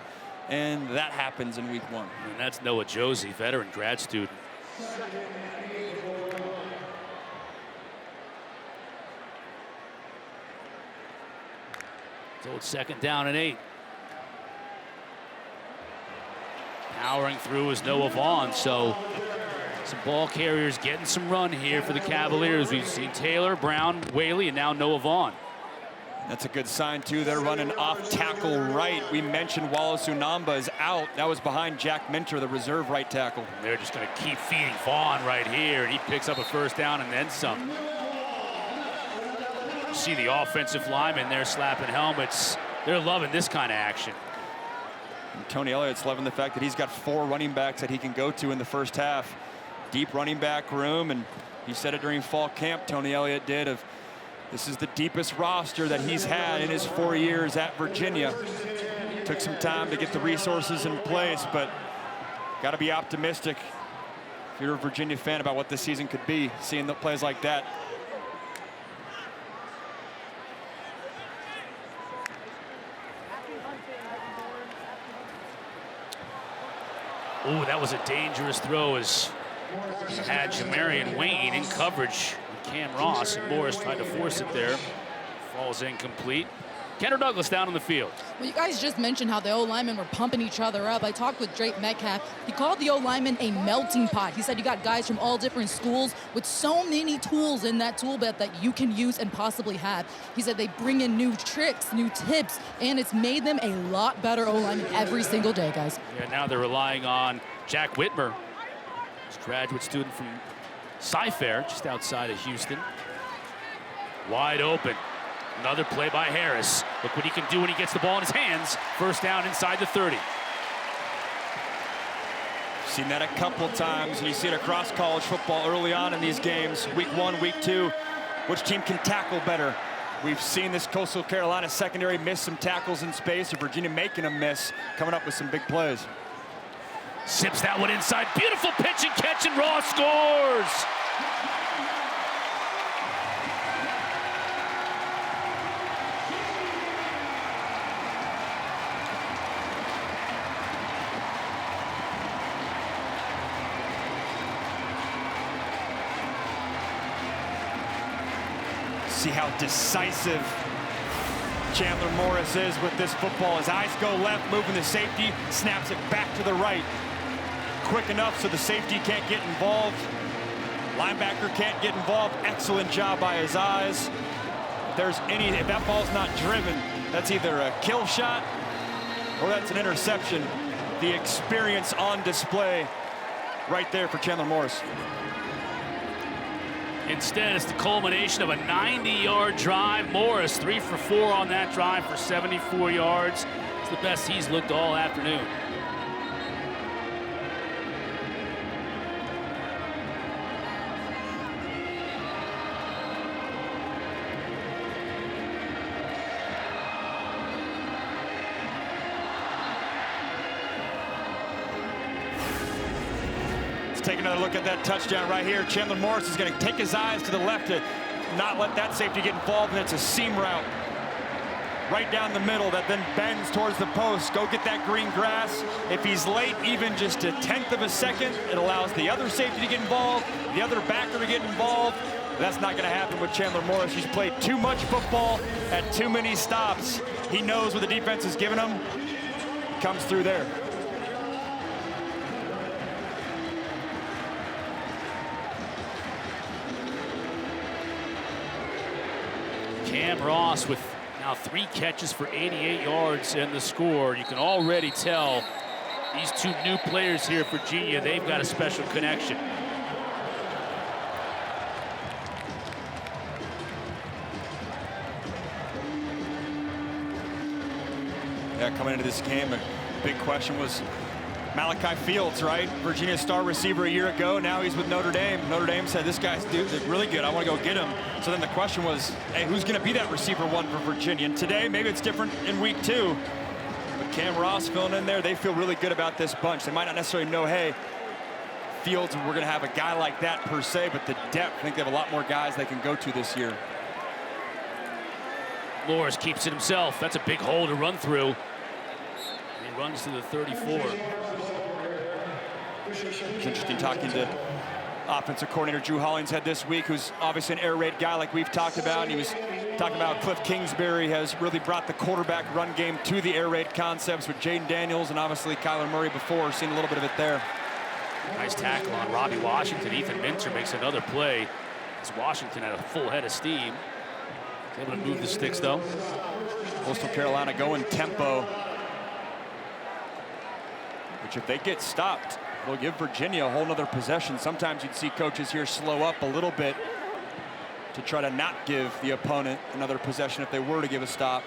And that happens in week 1. And that's Noah Josie, veteran grad student. So it's 2nd down and 8. Powering through is Noah Vaughn, so some ball carriers getting some run here for the Cavaliers. We've seen Taylor, Brown, Whaley, and now Noah Vaughn. That's a good sign, too. They're running off tackle right. We mentioned Wallace Unamba is out. That was behind Jack Minter, the reserve right tackle. They're just going to keep feeding Vaughn right here, and he picks up a first down and then some. See the offensive linemen there slapping helmets. They're loving this kind of action. And Tony Elliott's loving the fact that he's got 4 running backs that he can go to in the first half. Deep running back room, and he said it during fall camp, Tony Elliott did, of this is the deepest roster that he's had in his 4 years at Virginia. Took some time to get the resources in place, but got to be optimistic if you're a Virginia fan about what this season could be, seeing the plays like that. Oh, that was a dangerous throw as Had Jamarian Wayne in coverage with Cam Ross, and Morris tried to force it there. Falls incomplete. Kendall Douglas down on the field. Well, you guys just mentioned how the O-linemen were pumping each other up. I talked with Drake Metcalf. He called the O-linemen a melting pot. He said you got guys from all different schools with so many tools in that tool belt that you can use and possibly have. He said they bring in new tricks, new tips, and it's made them a lot better O-linemen every single day, guys. Yeah, now they're relying on Jack Whitmer, graduate student from Cy-Fair, just outside of Houston. Wide open. Another play by Harris. Look what he can do when he gets the ball in his hands. First down inside the 30. Seen that a couple times, and you see it across college football early on in these games. Week 1, week 2, which team can tackle better? We've seen this Coastal Carolina secondary miss some tackles in space, or Virginia making them miss, coming up with some big plays. Sips that one inside. Beautiful pitch and catch, and Ross scores! See how decisive Chandler Morris is with this football. His eyes go left, moving the safety, snaps it back to the right. Quick enough so the safety can't get involved. Linebacker can't get involved. Excellent job by his eyes. If that ball's not driven, that's either a kill shot or that's an interception. The experience on display right there for Chandler Morris. Instead, it's the culmination of a 90-yard drive. Morris 3 for 4 on that drive for 74 yards. It's the best he's looked all afternoon. Take another look at that touchdown right here. Chandler Morris is going to take his eyes to the left to not let that safety get involved, and it's a seam route right down the middle that then bends towards the post. Go get that green grass. If he's late, even just a 1/10 of a second, it allows the other safety to get involved, the other backer to get involved. That's not going to happen with Chandler Morris. He's played too much football at too many stops. He knows what the defense is giving him. He comes through there. Cam Ross with now 3 catches for 88 yards and the score. You can already tell these 2 new players here at Virginia, they've got a special connection. Yeah, coming into this game, a big question was Malachi Fields, right? Virginia star receiver a year ago. Now he's with Notre Dame. Notre Dame said, this guy's really good. I want to go get him. So then the question was, hey, who's going to be that receiver 1 for Virginia? And today, maybe it's different in week 2. But Cam Ross filling in there, they feel really good about this bunch. They might not necessarily know, hey, Fields, we're going to have a guy like that per se, but the depth, I think they have a lot more guys they can go to this year. Morris keeps it himself. That's a big hole to run through. He runs to the 34. It's interesting talking to offensive coordinator Drew Hollingshead this week, who's obviously an air raid guy like we've talked about. And he was talking about Cliff Kingsbury has really brought the quarterback run game to the air raid concepts with Jaden Daniels and obviously Kyler Murray before. Seen a little bit of it there. Nice tackle on Robbie Washington. Ethan Minter makes another play as Washington had a full head of steam. Able to move the sticks though. Coastal Carolina going tempo, which if they get stopped, will give Virginia a whole nother possession. Sometimes you'd see coaches here slow up a little bit to try to not give the opponent another possession if they were to give a stop.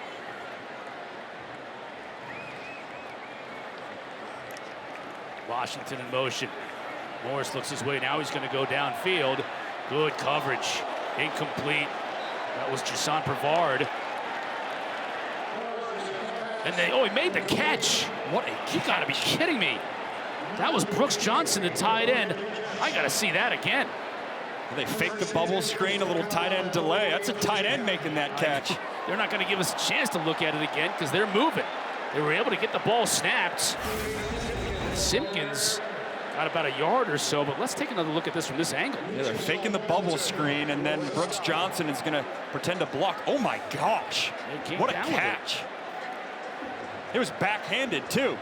Washington in motion. Morris looks his way. Now he's going to go downfield. Good coverage. Incomplete. That was Jason Brevard. And he made the catch. What a kick. You got to be kidding me. That was Brooks Johnson, the tight end. I got to see that again. They faked the bubble screen, a little tight end delay. That's a tight end making that catch. They're not going to give us a chance to look at it again because they're moving. They were able to get the ball snapped. Simpkins Got about a yard or so, but let's take another look at this from this angle. Yeah, they're faking the bubble screen, and then Brooks Johnson is going to pretend to block. Oh, my gosh. What a catch. It was backhanded, too.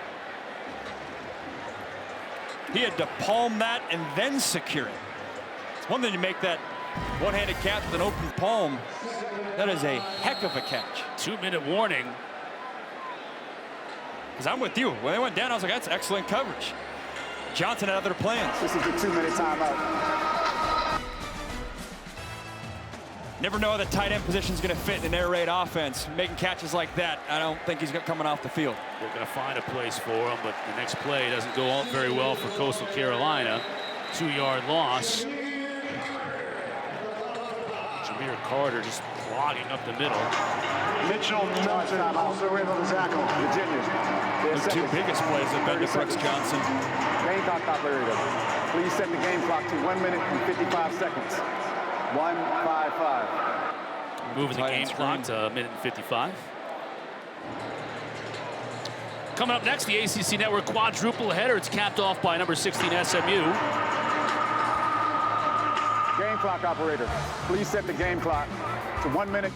He had to palm that and then secure it. It's one thing to make that one-handed catch with an open palm. That is a heck of a catch. 2-minute warning. Because I'm with you. When they went down, I was like, that's excellent coverage. Johnson had other plans. This is a 2-minute timeout. Never know how the tight end position is going to fit in an air raid offense. Making catches like that, I don't think he's coming off the field. They're going to find a place for him, but the next play doesn't go out very well for Coastal Carolina. 2-yard loss. Jameer Carter just clogging up the middle. Mitchell Johnson also able to tackle. Virginia. The two biggest plays have been to Brooks Johnson. Game clock operator. Please set the game clock to 1 minute and 55 seconds. 1:55. Moving the game clock to 1 minute and 55. Coming up next, the ACC Network quadruple header. It's capped off by number 16 SMU. Game clock operator. Please set the game clock to 1 minute.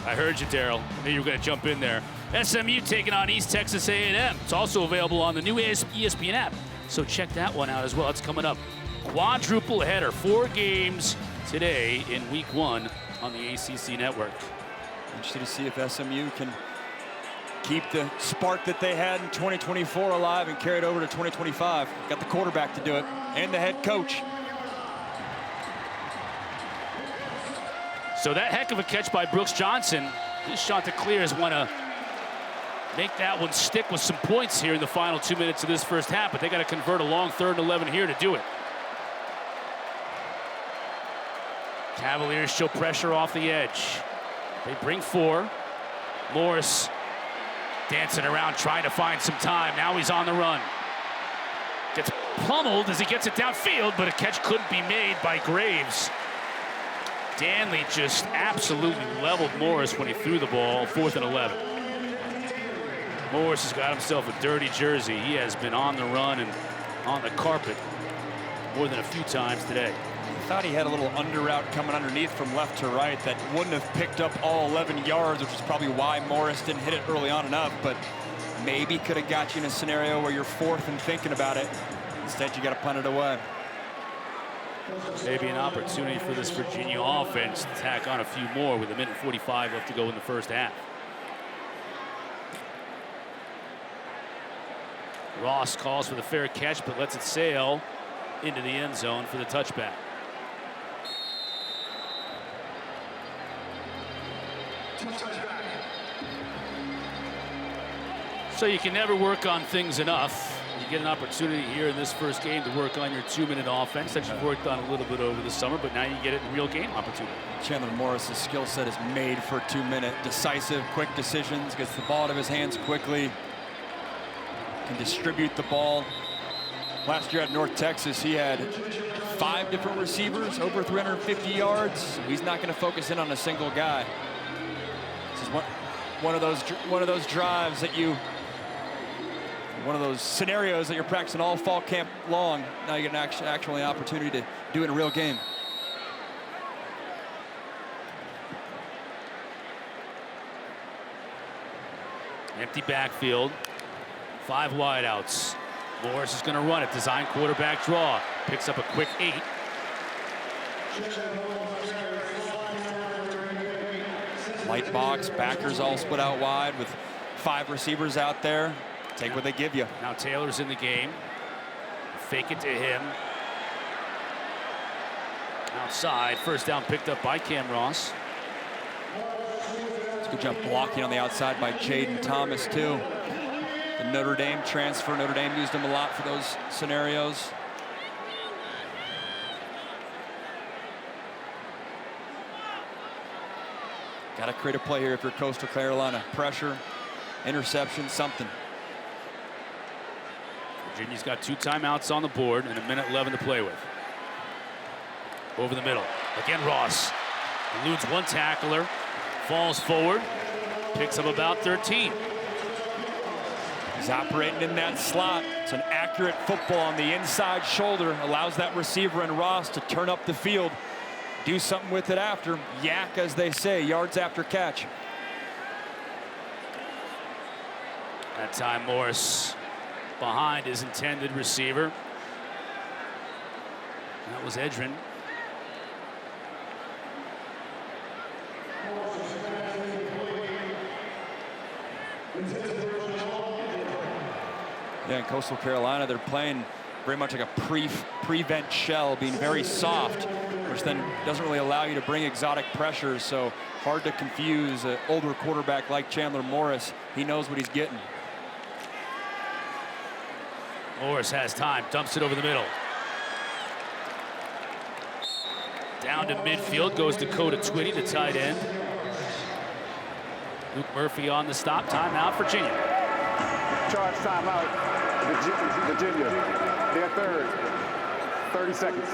I heard you, Daryl. I knew you were going to jump in there. SMU taking on East Texas A&M. It's also available on the new ESPN app, so check that one out as well. It's coming up. Quadruple header, 4 games today in week 1 on the ACC Network. Interested to see if SMU can keep the spark that they had in 2024 alive and carry it over to 2025. Got the quarterback to do it and the head coach. So that heck of a catch by Brooks Johnson. His Chanticleers want to make that one stick with some points here in the final 2 minutes of this first half, but they got to convert a long 3rd and 11 here to do it. Cavaliers show pressure off the edge. They bring 4. Morris dancing around trying to find some time. Now he's on the run. Gets pummeled as he gets it downfield, but a catch couldn't be made by Graves. Danley just absolutely leveled Morris when he threw the ball. 4th and 11. Morris has got himself a dirty jersey. He has been on the run and on the carpet more than a few times today. I thought he had a little under route coming underneath from left to right that wouldn't have picked up all 11 yards, which is probably why Morris didn't hit it early on enough, but maybe could have got you in a scenario where you're 4th and thinking about it. Instead, you got to punt it away. Maybe an opportunity for this Virginia offense to tack on a few more with 1 minute 45 left to go in the first half. Ross calls for the fair catch, but lets it sail into the end zone for the touchback. So you can never work on things enough. You get an opportunity here in this first game to work on your 2-minute offense that you've worked on a little bit over the summer, but now you get it in real game opportunity. Chandler Morris' skill set is made for 2-minute, decisive, quick decisions, gets the ball out of his hands quickly, can distribute the ball. Last year at North Texas, he had 5 different receivers, over 350 yards. He's not going to focus in on a single guy. This is one of those drives that one of those scenarios that you're practicing all fall camp long. Now you get an actually opportunity to do it in a real game. Empty backfield, 5 wideouts. Morris is going to run it. Design quarterback draw. Picks up a quick 8. Light box, backers all split out wide with 5 receivers out there. Take what they give you. Now Taylor's in the game. Fake it to him. Outside, first down picked up by Cam Ross. It's a good job blocking on the outside by Jaden Thomas too. The Notre Dame transfer. Notre Dame used him a lot for those scenarios. Got to create a play here if you're Coastal Carolina. Pressure, interception, something. Virginia's got 2 timeouts on the board and 1 minute 11 to play with. Over the middle. Again, Ross eludes 1 tackler, falls forward, picks up about 13. He's operating in that slot. It's an accurate football on the inside shoulder, allows that receiver and Ross to turn up the field, do something with it after. Yak, as they say, yards after catch. That time Morris behind his intended receiver. That was Edrin. Yeah, in Coastal Carolina, they're playing very much like a prevent shell, being very soft, which then doesn't really allow you to bring exotic pressures, so hard to confuse an older quarterback like Chandler Morris. He knows what he's getting. Morris has time, dumps it over the middle. Down to midfield goes Dakota Twitty, the tight end. Luke Murphy on the stop. Timeout, Virginia. Charge timeout, Virginia. Their third. 30 seconds.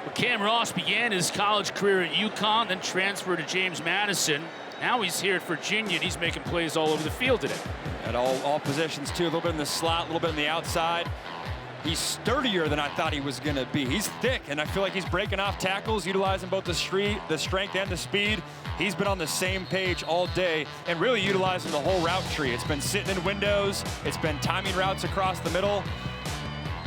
Well, Cam Ross began his college career at UConn, then transferred to James Madison. Now he's here at Virginia, and he's making plays all over the field today. At all positions, too. A little bit in the slot, a little bit on the outside. He's sturdier than I thought he was going to be. He's thick, and I feel like he's breaking off tackles, utilizing both the strength and the speed. He's been on the same page all day and really utilizing the whole route tree. It's been sitting in windows. It's been timing routes across the middle.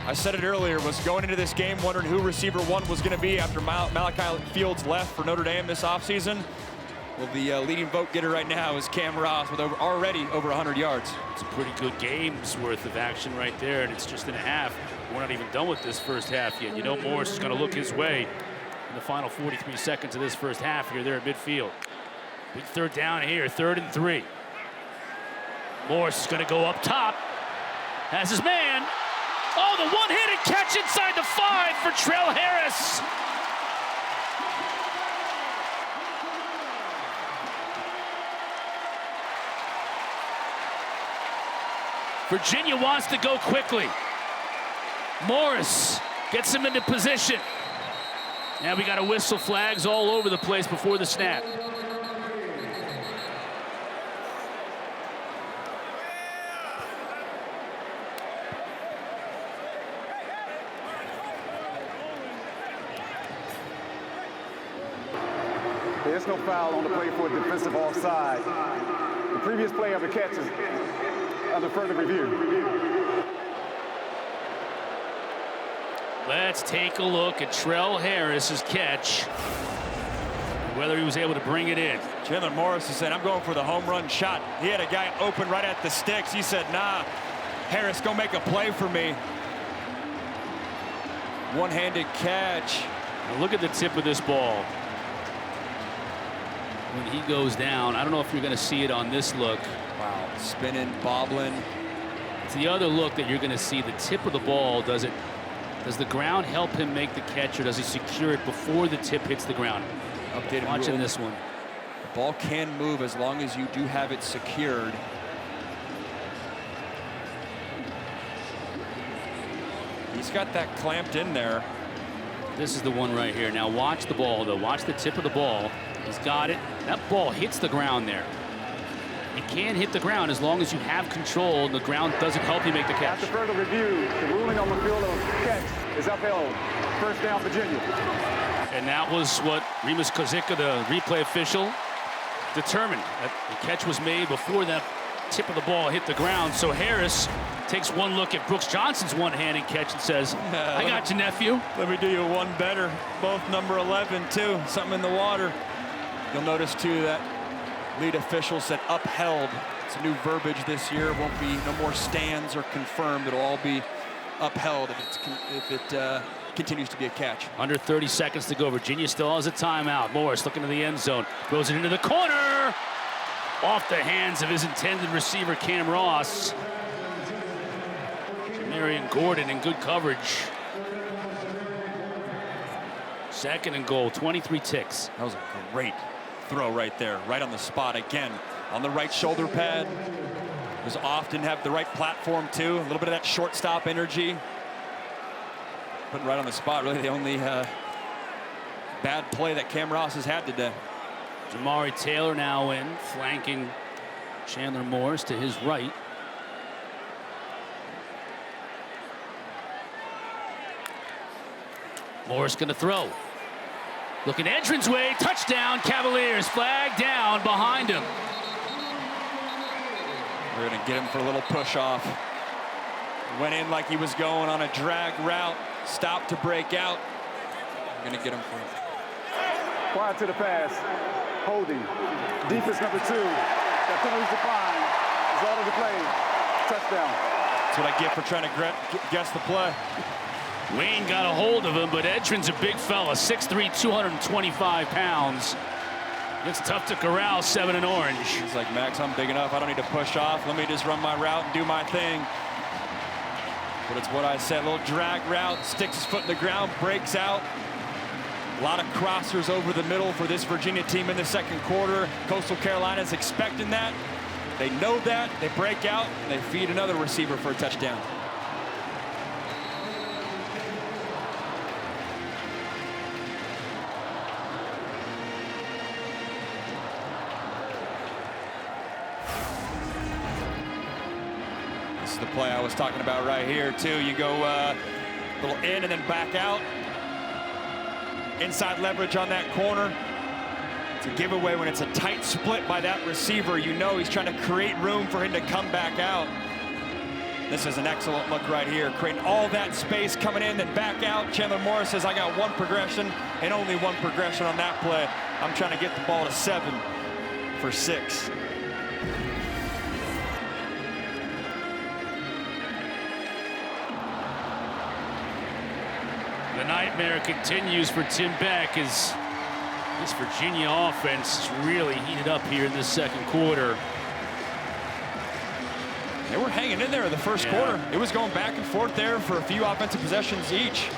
I said it earlier, was going into this game wondering who receiver one was going to be after Malachi Fields left for Notre Dame this offseason. Well, the leading vote getter right now is Cam Ross with already over 100 yards. It's a pretty good game's worth of action right there, and it's just in a half. We're not even done with this first half yet. You know Morris is going to look his way in the final 43 seconds of this first half here there at midfield. Big third down here, 3rd and 3. Morris is going to go up top. Has his man. Oh, the one-handed catch inside the 5 for Trell Harris. Virginia wants to go quickly. Morris gets him into position. Now we got to whistle flags all over the place before the snap. There's no foul on the play for a defensive offside. The previous play of the catch is under further review. Let's take a look at Trell Harris's catch, whether he was able to bring it in. Chandler Morris said, I'm going for the home run shot. He had a guy open right at the sticks. He said, nah, Harris, go make a play for me. One-handed catch. Now look at the tip of this ball. When he goes down, I don't know if you're going to see it on this look. Wow, spinning, bobbling. It's the other look that you're going to see. The tip of the ball, does the ground help him make the catch, or does he secure it before the tip hits the ground? Updated Watching rule. this one. The ball can move as long as you do have it secured. He's got that clamped in there. This is the one right here. Now watch the ball, though. Watch the tip of the ball. He's got it. That ball hits the ground there. It can hit the ground as long as you have control. The ground doesn't help you make the catch. After further review, the ruling on the field of catch is upheld. First down, Virginia. And that was what Remus Kozicka, the replay official, determined. That the catch was made before that tip of the ball hit the ground. So Harris takes one look at Brooks Johnson's one-handed catch and says, I got you, nephew. Let me do you one better. Both number 11, too. Something in the water. You'll notice, too, that lead official said upheld. It's a new verbiage this year. It won't be no more stands or confirmed. It'll all be upheld if it continues to be a catch. Under 30 seconds to go. Virginia still has a timeout. Morris looking to the end zone. Throws it into the corner. Off the hands of his intended receiver, Cam Ross. Marion Gordon in good coverage. 2nd and goal, 23 ticks. That was a great throw right there, right on the spot. Again, on the right shoulder pad. Does often have the right platform, too. A little bit of that shortstop energy. Putting right on the spot, really the only bad play that Cam Ross has had today. Jamari Taylor now in, flanking Chandler Morris to his right. Morris going to throw. Looking entrance way, touchdown Cavaliers, flag down behind him. We're going to get him for a little push off. Went in like he was going on a drag route, stopped to break out. We're going to get him for it. Quiet to the pass, holding. Defense number 2, that penalty's declined. Result of the play, touchdown. That's what I get for trying to guess the play. Wayne got a hold of him, but Edrin's a big fella, 6'3", 225 pounds. It's tough to corral 7 in orange. He's like, Max, I'm big enough. I don't need to push off. Let me just run my route and do my thing. But it's what I said, a little drag route, sticks his foot in the ground, breaks out. A lot of crossers over the middle for this Virginia team in the second quarter. Coastal Carolina's expecting that. They know that. They break out, and they feed another receiver for a touchdown. This is the play I was talking about right here, too. You go a little in and then back out. Inside leverage on that corner. It's a giveaway when it's a tight split by that receiver. You know he's trying to create room for him to come back out. This is an excellent look right here, creating all that space coming in, then back out. Chandler Morris says, I got one progression and only one progression on that play. I'm trying to get the ball to 7 for 6. The nightmare continues for Tim Beck as this Virginia offense is really heated up here in this second quarter. They were hanging in there in the first quarter. It was going back and forth there for a few offensive possessions each.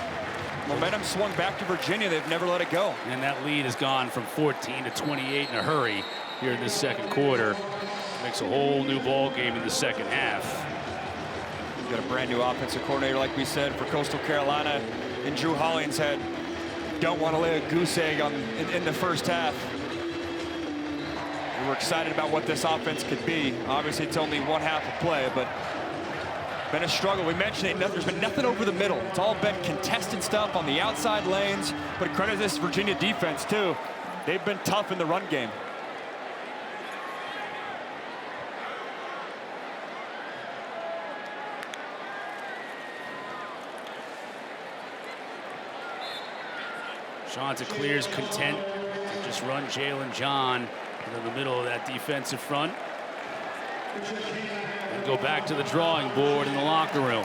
Momentum swung back to Virginia. They've never let it go. And that lead has gone from 14 to 28 in a hurry here in this second quarter. Makes a whole new ball game in the second half. We've got a brand new offensive coordinator, like we said, for Coastal Carolina. And Drew Hollingshead don't want to lay a goose egg in the first half. We were excited about what this offense could be. Obviously, it's only one half of play, but been a struggle. We mentioned it, there's been nothing over the middle. It's all been contested stuff on the outside lanes, but credit to this Virginia defense, too. They've been tough in the run game. Chanticleer's content to just run Jalen John into the middle of that defensive front and go back to the drawing board in the locker room.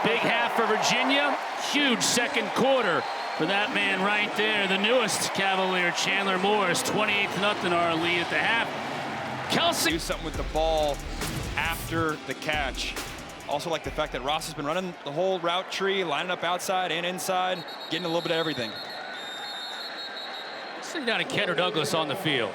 Big half for Virginia. Huge second quarter for that man right there, the newest Cavalier, Chandler Morris. 28-0 our lead at the half. Kelsey. Do something with the ball after the catch. Also like the fact that Ross has been running the whole route tree, lining up outside and inside, getting a little bit of everything. Sitting down to Kendra Douglas on the field.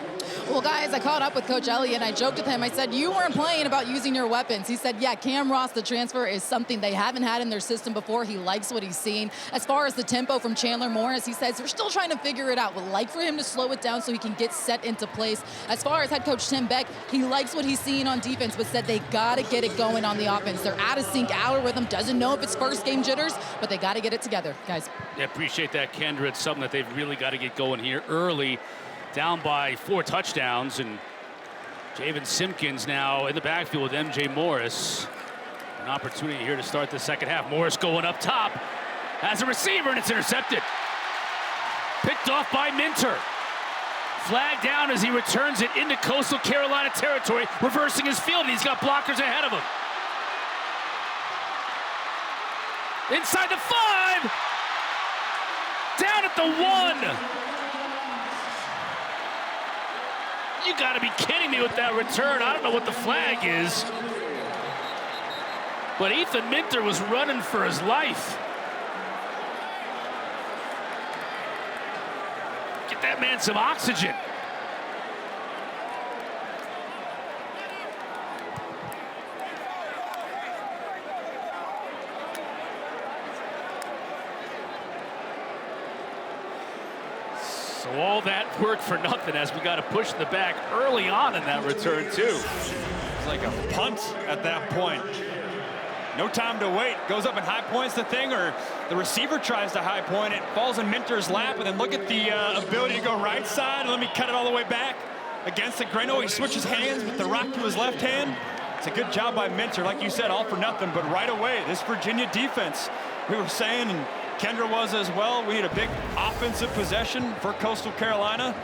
Well, guys, I caught up with Coach Elliott, and I joked with him. I said, you weren't playing about using your weapons. He said, yeah, Cam Ross, the transfer, is something they haven't had in their system before. He likes what he's seen. As far as the tempo from Chandler Morris, he says they're still trying to figure it out. Would like for him to slow it down so he can get set into place. As far as head coach Tim Beck, he likes what he's seeing on defense, but said they got to get it going on the offense. They're out of sync, out of rhythm. Doesn't know if it's first game jitters, but they got to get it together, guys. Yeah, appreciate that, Kendra. It's something that they've really got to get going here early. Down by 4 touchdowns, and Javen Simpkins now in the backfield with MJ Morris. An opportunity here to start the second half. Morris going up top as a receiver, and it's intercepted. Picked off by Minter. Flag down as he returns it into Coastal Carolina territory, reversing his field, and he's got blockers ahead of him. Inside the 5. Down at the 1. You got to be kidding me with that return. I don't know what the flag is. But Ethan Minter was running for his life. Get that man some oxygen. So all that work for nothing as we got to push the back early on in that return too. It's like a punt at that point. No time to wait. Goes up and high points the thing, or the receiver tries to high point it, falls in Minter's lap, and then look at the ability to go right side. Let me cut it all the way back against the grain. Oh, he switches hands with the rock to his left hand. It's a good job by Minter. Like you said, all for nothing, but right away, this Virginia defense, we were saying, and Kendra was as well, we need a big offensive possession for Coastal Carolina.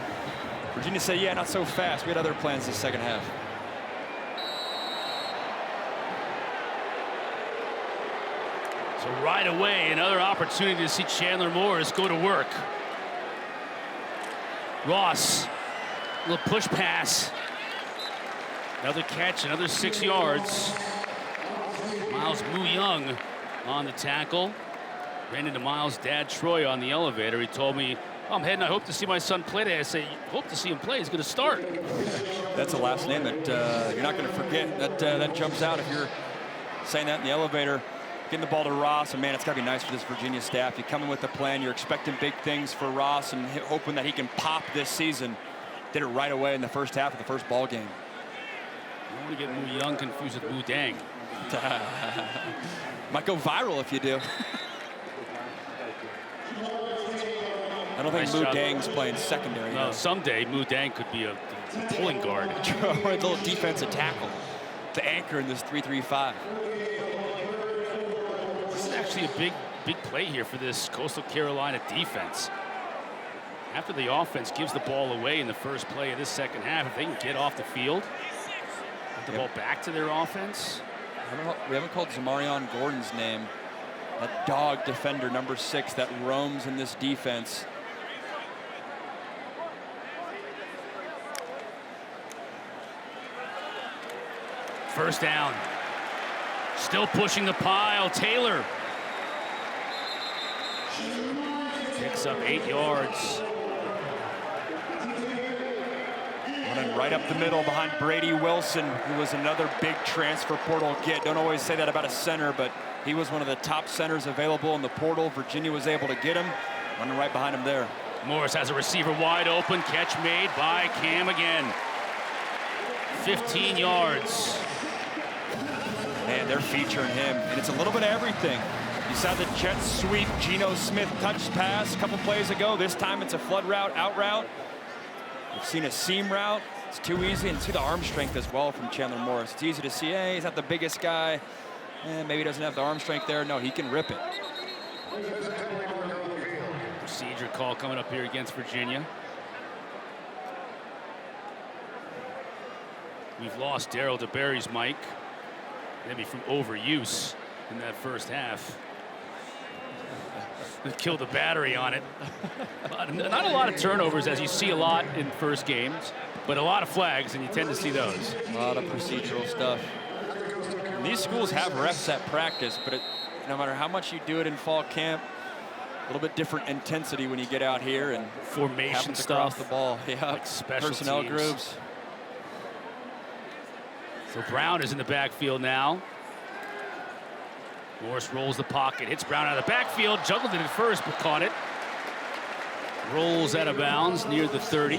Virginia said, yeah, not so fast. We had other plans this second half. So right away, another opportunity to see Chandler Morris go to work. Ross, a little push pass. Another catch, another 6 yards. Miles Moo-Young on the tackle. Ran into Miles' dad, Troy, on the elevator. He told me, oh, I'm heading, I hope to see my son play today. I say, hope to see him play. He's going to start. That's a last name that you're not going to forget. That jumps out if you're saying that in the elevator. Getting the ball to Ross, and man, it's got to be nice for this Virginia staff. You come in with a plan, you're expecting big things for Ross and hoping that he can pop this season. Did it right away in the first half of the first ball game. I don't want to get Moo-Young confused with Moo-Dang. Might go viral if you do. I don't think Moo-Dang's playing secondary. No, someday Moo-Dang could be a pulling guard. Or a little defensive tackle. The anchor in this 3-3-5. This is actually a big play here for this Coastal Carolina defense. After the offense gives the ball away in the first play of this second half, if they can get off the field, get the ball back to their offense. We haven't called Zamarion Gordon's name. That dog defender, number 6, that roams in this defense. First down. Still pushing the pile. Taylor picks up 8 yards. Running right up the middle behind Brady Wilson, who was another big transfer portal get. Don't always say that about a center, but he was one of the top centers available in the portal. Virginia was able to get him. Running right behind him there. Morris has a receiver wide open. Catch made by Cam again. 15 yards. Man, they're featuring him, and it's a little bit of everything. You saw the jet sweep, Geno Smith touch pass a couple plays ago. This time it's a flood route, out route. We've seen a seam route. It's too easy, and see the arm strength as well from Chandler Morris. It's easy to see, hey, he's not the biggest guy. Maybe he doesn't have the arm strength there. No, he can rip it. Procedure call coming up here against Virginia. We've lost Darryl DeBerry's mic. Maybe from overuse in that first half. Killed the battery on it. Not a lot of turnovers, as you see a lot in first games, but a lot of flags, and you tend to see those. A lot of procedural stuff. And these schools have refs at practice, but no matter how much you do it in fall camp, a little bit different intensity when you get out here and formation stuff. Across the ball, yeah, like special personnel teams. groups. So Brown is in the backfield now. Morris rolls the pocket, hits Brown out of the backfield, juggled it at first, but caught it. Rolls out of bounds near the 30.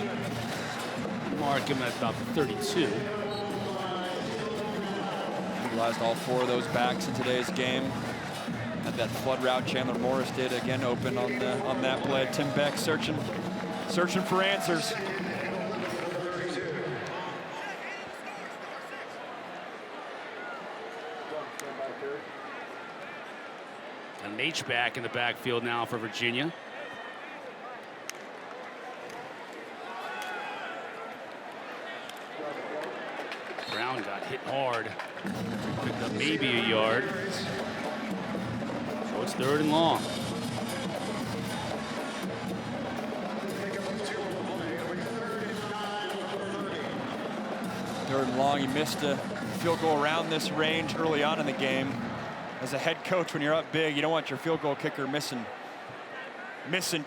Mark him at about the 32. Utilized all 4 of those backs in today's game. Had that flood route Chandler Morris did again open on that play. Tim Beck searching for answers. An H-back in the backfield now for Virginia. Brown got hit hard. Picked up maybe a yard. So it's 3rd and long. Third and long. He missed a field goal around this range early on in the game. As a head coach, when you're up big, you don't want your field goal kicker missing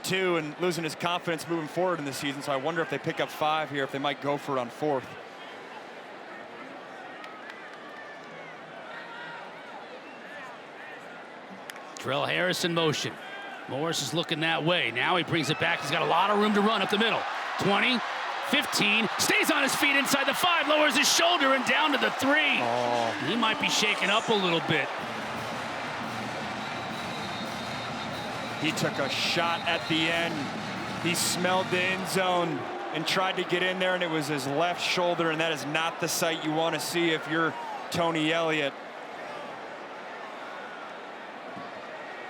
2 and losing his confidence moving forward in the season. So I wonder if they pick up 5 here, if they might go for it on 4th. Trell Harris in motion. Morris is looking that way. Now he brings it back. He's got a lot of room to run up the middle. 20, 15, stays on his feet inside the 5, lowers his shoulder and down to the 3. Oh. He might be shaken up a little bit. He took a shot at the end. He smelled the end zone and tried to get in there, and it was his left shoulder, and that is not the sight you want to see if you're Tony Elliott.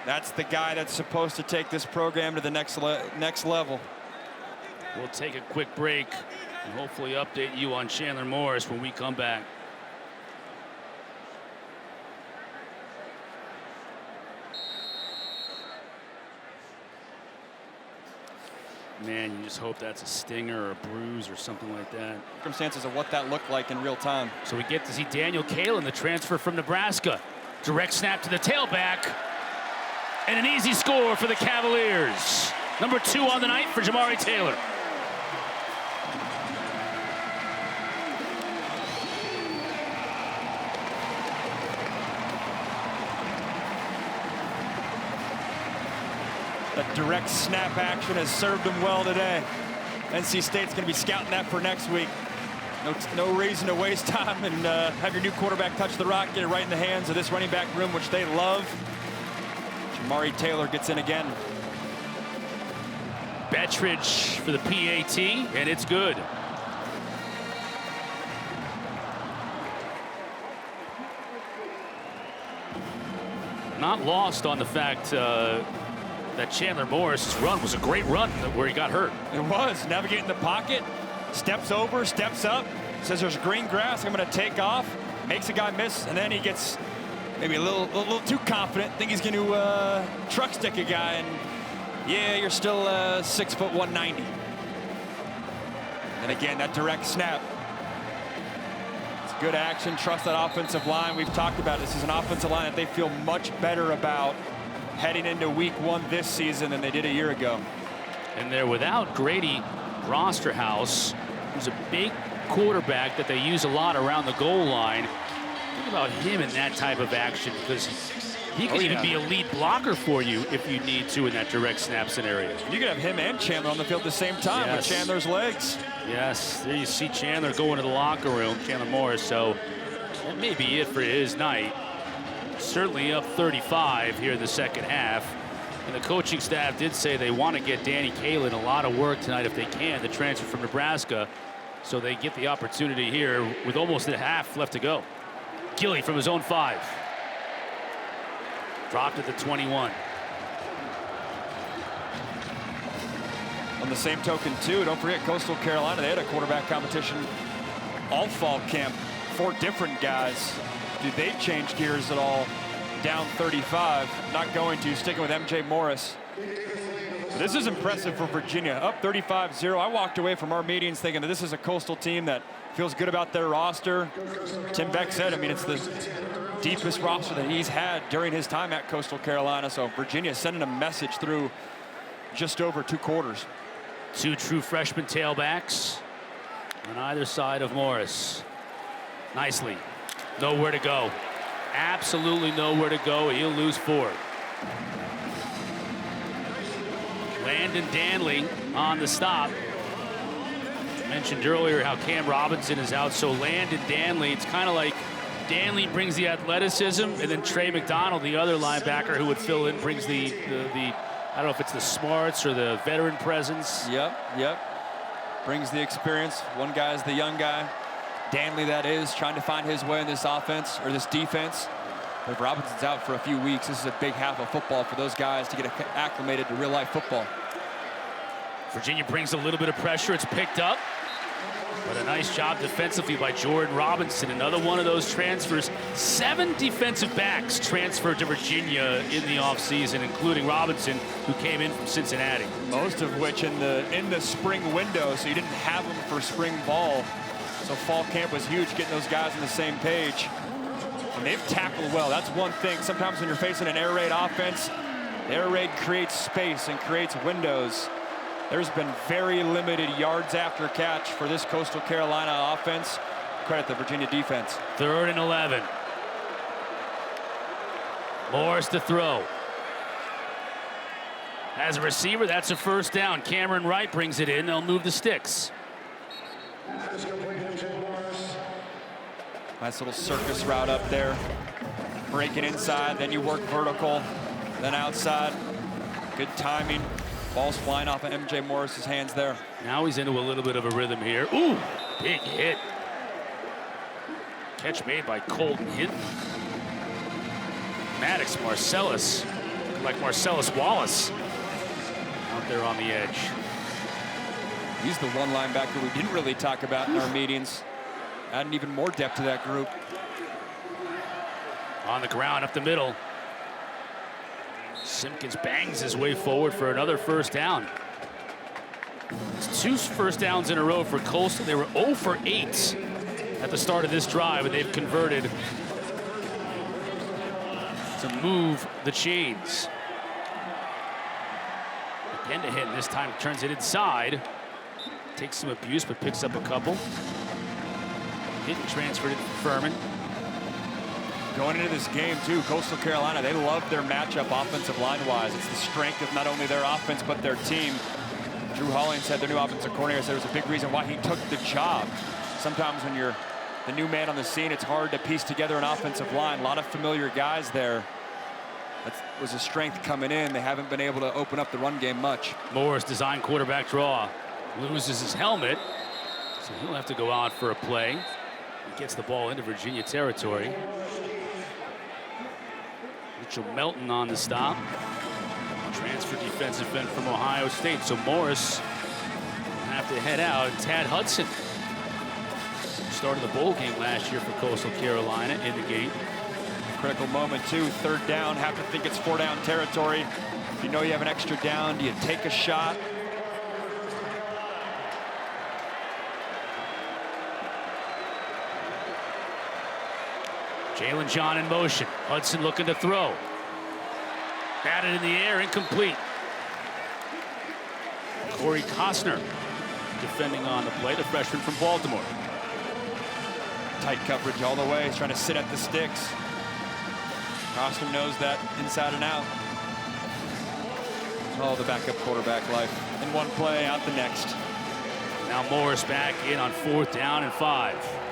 That's the guy that's supposed to take this program to the next level. We'll take a quick break and hopefully update you on Chandler Morris when we come back. Man, you just hope that's a stinger or a bruise or something like that. Circumstances of what that looked like in real time. So we get to see Daniel Kalen, the transfer from Nebraska. Direct snap to the tailback. And an easy score for the Cavaliers. Number 2 on the night for Jamari Taylor. That direct snap action has served him well today. NC State's going to be scouting that for next week. No reason to waste time and have your new quarterback touch the rock, get it right in the hands of this running back room, which they love. Jamari Taylor gets in again. Bettridge for the PAT, and it's good. Not lost on the fact that Chandler Morris' run was a great run where he got hurt. It was. Navigating the pocket, steps over, steps up, says there's green grass, I'm going to take off, makes a guy miss, and then he gets maybe a little too confident, think he's going to truck stick a guy, and yeah, you're still 6 foot 190. And again, that direct snap. It's good action, trust that offensive line. We've talked about this is an offensive line that they feel much better about heading into week 1 this season than they did a year ago. And they're without Grady Rosterhouse, who's a big quarterback that they use a lot around the goal line. Think about him in that type of action, because he could even be a lead blocker for you if you need to in that direct snap scenario. You could have him and Chandler on the field at the same time with Chandler's legs. Yes, there you see Chandler going to the locker room, Chandler Morris, so that may be it for his night. Certainly up 35 here in the second half. And the coaching staff did say they want to get Danny Kalen a lot of work tonight if they can, the transfer from Nebraska, so they get the opportunity here with almost a half left to go. Gilly from his own 5. Dropped at the 21. On the same token, too, don't forget Coastal Carolina. They had a quarterback competition all fall camp. 4 different guys. Do they change gears at all? Down 35. Not going to. Sticking with MJ Morris. This is impressive for Virginia. Up 35-0. I walked away from our meetings thinking that this is a Coastal team that feels good about their roster. Tim Beck said, I mean, it's the deepest roster that he's had during his time at Coastal Carolina. So Virginia sending a message through just over 2 quarters. 2 true freshman tailbacks on either side of Morris. Nicely. Nowhere to go. Absolutely nowhere to go. He'll lose 4. Landon Danley on the stop. Mentioned earlier how Cam Robinson is out, so Landon Danley, it's kind of like Danley brings the athleticism, and then Trey McDonald, the other linebacker who would fill in, brings the I don't know if it's the smarts or the veteran presence. Yep. Brings the experience. One guy is the young guy. Danley, that is, trying to find his way in this offense or this defense. But if Robinson's out for a few weeks, this is a big half of football for those guys to get acclimated to real-life football. Virginia brings a little bit of pressure. It's picked up. But a nice job defensively by Jordan Robinson. Another one of those transfers. 7 defensive backs transferred to Virginia in the offseason, including Robinson, who came in from Cincinnati. Most of which in the spring window, so you didn't have them for spring ball. So fall camp was huge, getting those guys on the same page. And they've tackled well. That's one thing. Sometimes when you're facing an air raid offense, the air raid creates space and creates windows. There's been very limited yards after catch for this Coastal Carolina offense. Credit the Virginia defense. 3rd and 11. Morris to throw. As a receiver, that's a first down. Cameron Wright brings it in. They'll move the sticks. Nice little circus route up there. Break it inside, then you work vertical, then outside. Good timing. Ball's flying off of MJ Morris's hands there. Now he's into a little bit of a rhythm here. Ooh, big hit. Catch made by Colton Hinton. Maddox Marcellus, like Marcellus Wallace, out there on the edge. He's the one linebacker we didn't really talk about in our meetings. Adding even more depth to that group. On the ground up the middle. Simpkins bangs his way forward for another first down. It's 2 first downs in a row for Coastal. They were 0 for 8 at the start of this drive, and they've converted to move the chains. Again to hit, this time turns it inside. Takes some abuse, but picks up a couple. Hinton transferred it to Furman. Going into this game, too, Coastal Carolina, they love their matchup offensive line-wise. It's the strength of not only their offense, but their team. Drew Holling said, their new offensive coordinator said it was a big reason why he took the job. Sometimes when you're the new man on the scene, it's hard to piece together an offensive line. A lot of familiar guys there. That was a strength coming in. They haven't been able to open up the run game much. Morris design quarterback draw. Loses his helmet, so he'll have to go out for a play. He gets the ball into Virginia territory. Mitchell Melton on the stop. Transfer defensive end from Ohio State. So Morris will have to head out. Tad Hudson started the bowl game last year for Coastal Carolina in the game. Critical moment, too. Third down. Have to think it's 4-down territory. If you know you have an extra down, do you take a shot? Jalen John in motion. Hudson looking to throw. Batted in the air, incomplete. Corey Costner defending on the play, the freshman from Baltimore. Tight coverage all the way. He's trying to sit at the sticks. Costner knows that inside and out. Oh, the backup quarterback life. In one play, out the next. Now Morris back in on 4th down and 5.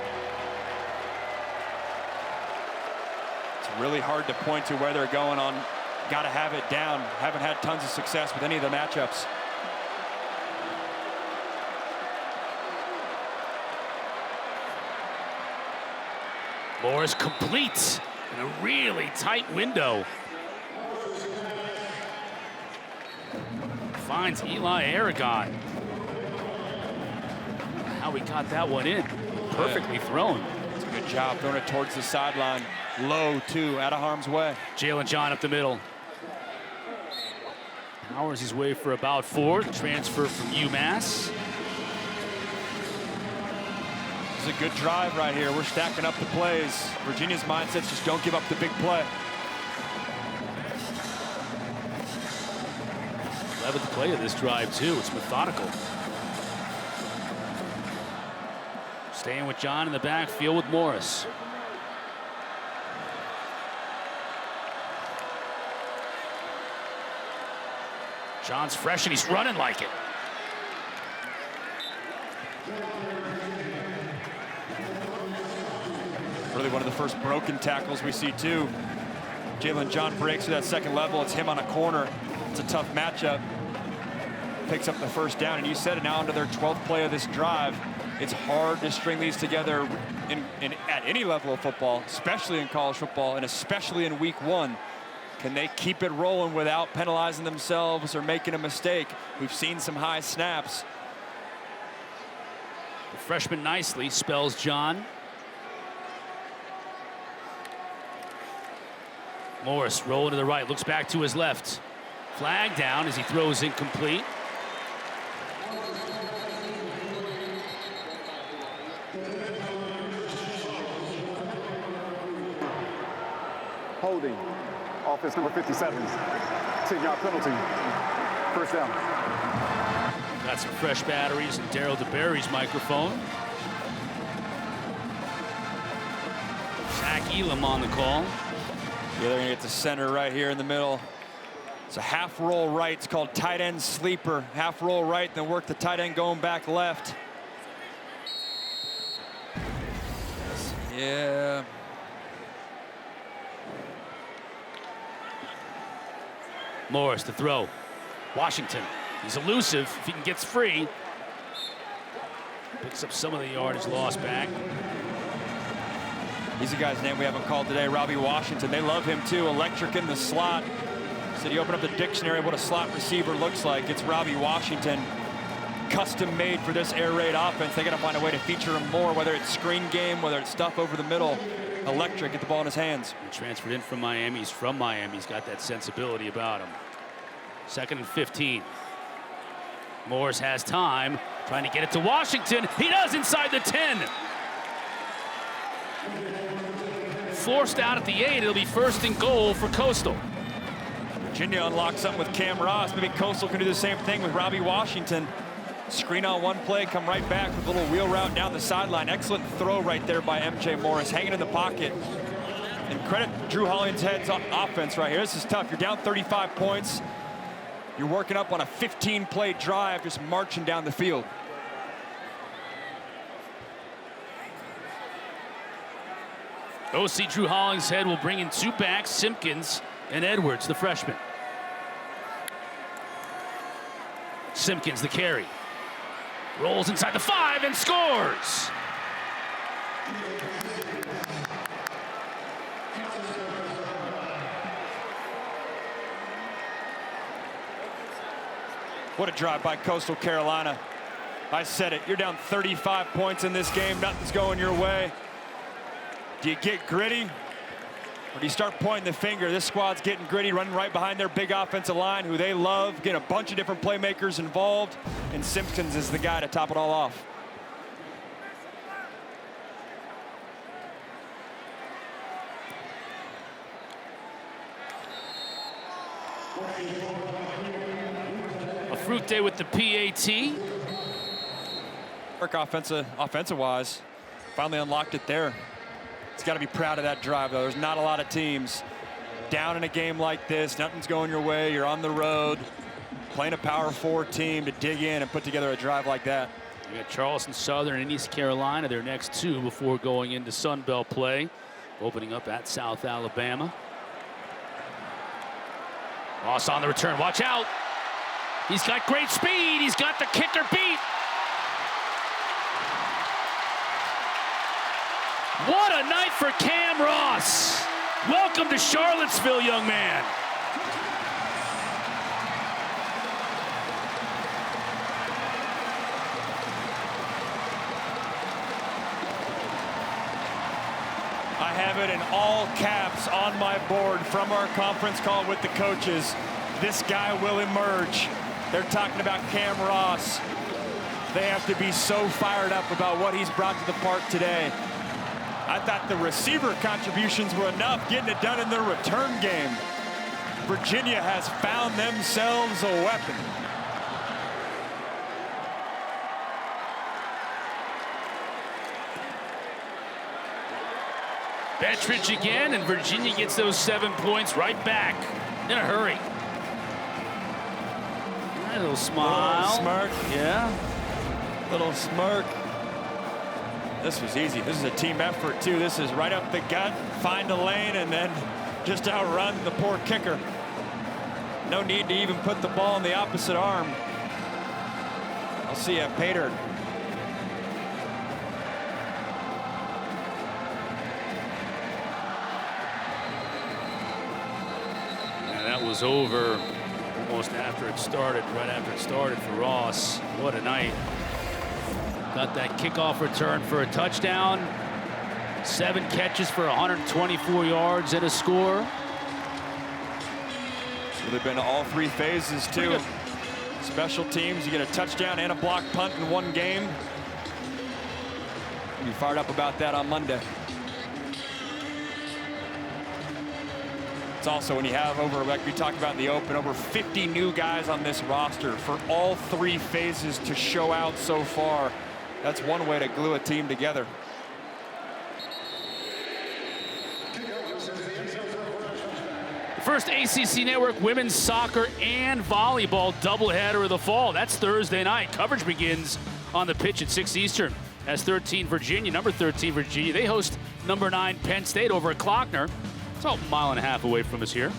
Really hard to point to where they're going on. Got to have it down. Haven't had tons of success with any of the matchups. Morris completes in a really tight window. Finds Eli Aragon. How he got that one in. Perfectly thrown. It's a good job throwing it towards the sideline. Low, too, out of harm's way. Jalen John up the middle. Powers his way for about 4. The transfer from UMass. This is a good drive right here. We're stacking up the plays. Virginia's mindset's just don't give up the big play. 11th play of this drive, too. It's methodical. Staying with John in the backfield with Morris. John's fresh and he's running like it. Really one of the first broken tackles we see, too. Jalen John breaks to that second level. It's him on a corner. It's a tough matchup. Picks up the first down, and you said it, now into their 12th play of this drive. It's hard to string these together at any level of football, especially in college football, and especially in week 1. Can they keep it rolling without penalizing themselves or making a mistake? We've seen some high snaps. The freshman nicely spells John. Morris rolling to the right, looks back to his left. Flag down as he throws incomplete. Holding. Offense number 57. 10-yard penalty. First down. Got some fresh batteries in Darryl DeBerry's microphone. Zach Elam on the call. Yeah, they're going to get the center right here in the middle. It's a half roll right. It's called tight end sleeper. Half roll right, then work the tight end going back left. Yeah. Morris to throw. Washington. He's elusive if he gets free. Picks up some of the yardage lost back. He's a guy's name we haven't called today, Robbie Washington. They love him too. Electric in the slot. Said you open up the dictionary of what a slot receiver looks like. It's Robbie Washington. Custom made for this air raid offense. They got to find a way to feature him more, whether it's screen game, whether it's stuff over the middle. Electric, get the ball in his hands. He transferred in from Miami. He's from Miami. He's got that sensibility about him. 2nd and 15. Morris has time, trying to get it to Washington. He does inside the 10. Forced out at the 8. It'll be 1st and goal for Coastal. Virginia unlocks something with Cam Ross. Maybe Coastal can do the same thing with Robbie Washington. Screen on one play, come right back with a little wheel route down the sideline. Excellent throw right there by MJ Morris, hanging in the pocket. And credit Drew Hollingshead's offense right here. This is tough. You're down 35 points. You're working up on a 15-play drive, just marching down the field. OC Drew Hollingshead will bring in 2 backs, Simpkins and Edwards, the freshman. Simpkins, the carry. Rolls inside the 5 and scores. What a drive by Coastal Carolina. I said it, you're down 35 points in this game. Nothing's going your way. Do you get gritty, or do you start pointing the finger? This squad's getting gritty, running right behind their big offensive line, who they love, getting a bunch of different playmakers involved, and Simpkins is the guy to top it all off. A fruit day with the PAT. Offensive-wise, finally unlocked it there. He's got to be proud of that drive, though. There's not a lot of teams down in a game like this. Nothing's going your way. You're on the road, playing a Power 4 team to dig in and put together a drive like that. We got Charleston Southern and East Carolina, their next 2 before going into Sun Belt play, opening up at South Alabama. Ross on the return. Watch out. He's got great speed. He's got the kicker beat. What a night for Cam Ross. Welcome to Charlottesville, young man. I have it in all caps on my board from our conference call with the coaches. This guy will emerge. They're talking about Cam Ross. They have to be so fired up about what he's brought to the park today. I thought the receiver contributions were enough, getting it done in their return game. Virginia has found themselves a weapon. Bettridge again, and Virginia gets those 7 points right back in a hurry. A little smile. Little smirk. Yeah. Little smirk. This was easy. This is a team effort, too. This is right up the gut, find a lane, and then just outrun the poor kicker. No need to even put the ball in the opposite arm. I'll see you, Pater. And that was over almost after it started, right after it started for Ross. What a night. Got that kickoff return for a touchdown. 7 catches for 124 yards and a score. So they've been all 3 phases, too. Special teams, you get a touchdown and a block punt in one game. Be fired up about that on Monday. It's also when you have over, like we talked about in the open, over 50 new guys on this roster for all 3 phases to show out so far. That's one way to glue a team together. First ACC Network women's soccer and volleyball doubleheader of the fall. That's Thursday night. Coverage begins on the pitch at 6 Eastern. As 13 Virginia, number 13 Virginia, they host number 9 Penn State over at Klockner. It's about a mile and a half away from us here.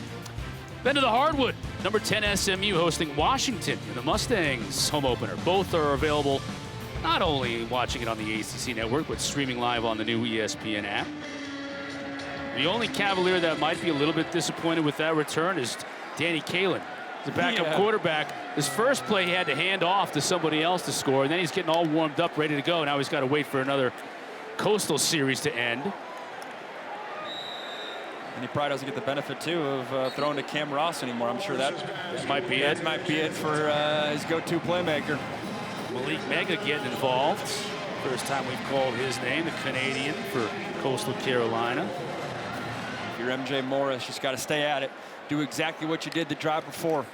Then to the hardwood, number 10 SMU hosting Washington in the Mustangs home opener. Both are available not only watching it on the ACC Network, but streaming live on the new ESPN app. The only Cavalier that might be a little bit disappointed with that return is Danny Kalin, the backup quarterback. His first play, he had to hand off to somebody else to score, and then he's getting all warmed up, ready to go. Now he's got to wait for another Coastal series to end. And he probably doesn't get the benefit, too, of throwing to Cam Ross anymore. I'm sure that might be it. That might be it for his go-to playmaker. Malik Mega getting involved. First time we've called his name, the Canadian for Coastal Carolina. Your MJ Morris just got to stay at it. Do exactly what you did the drive before.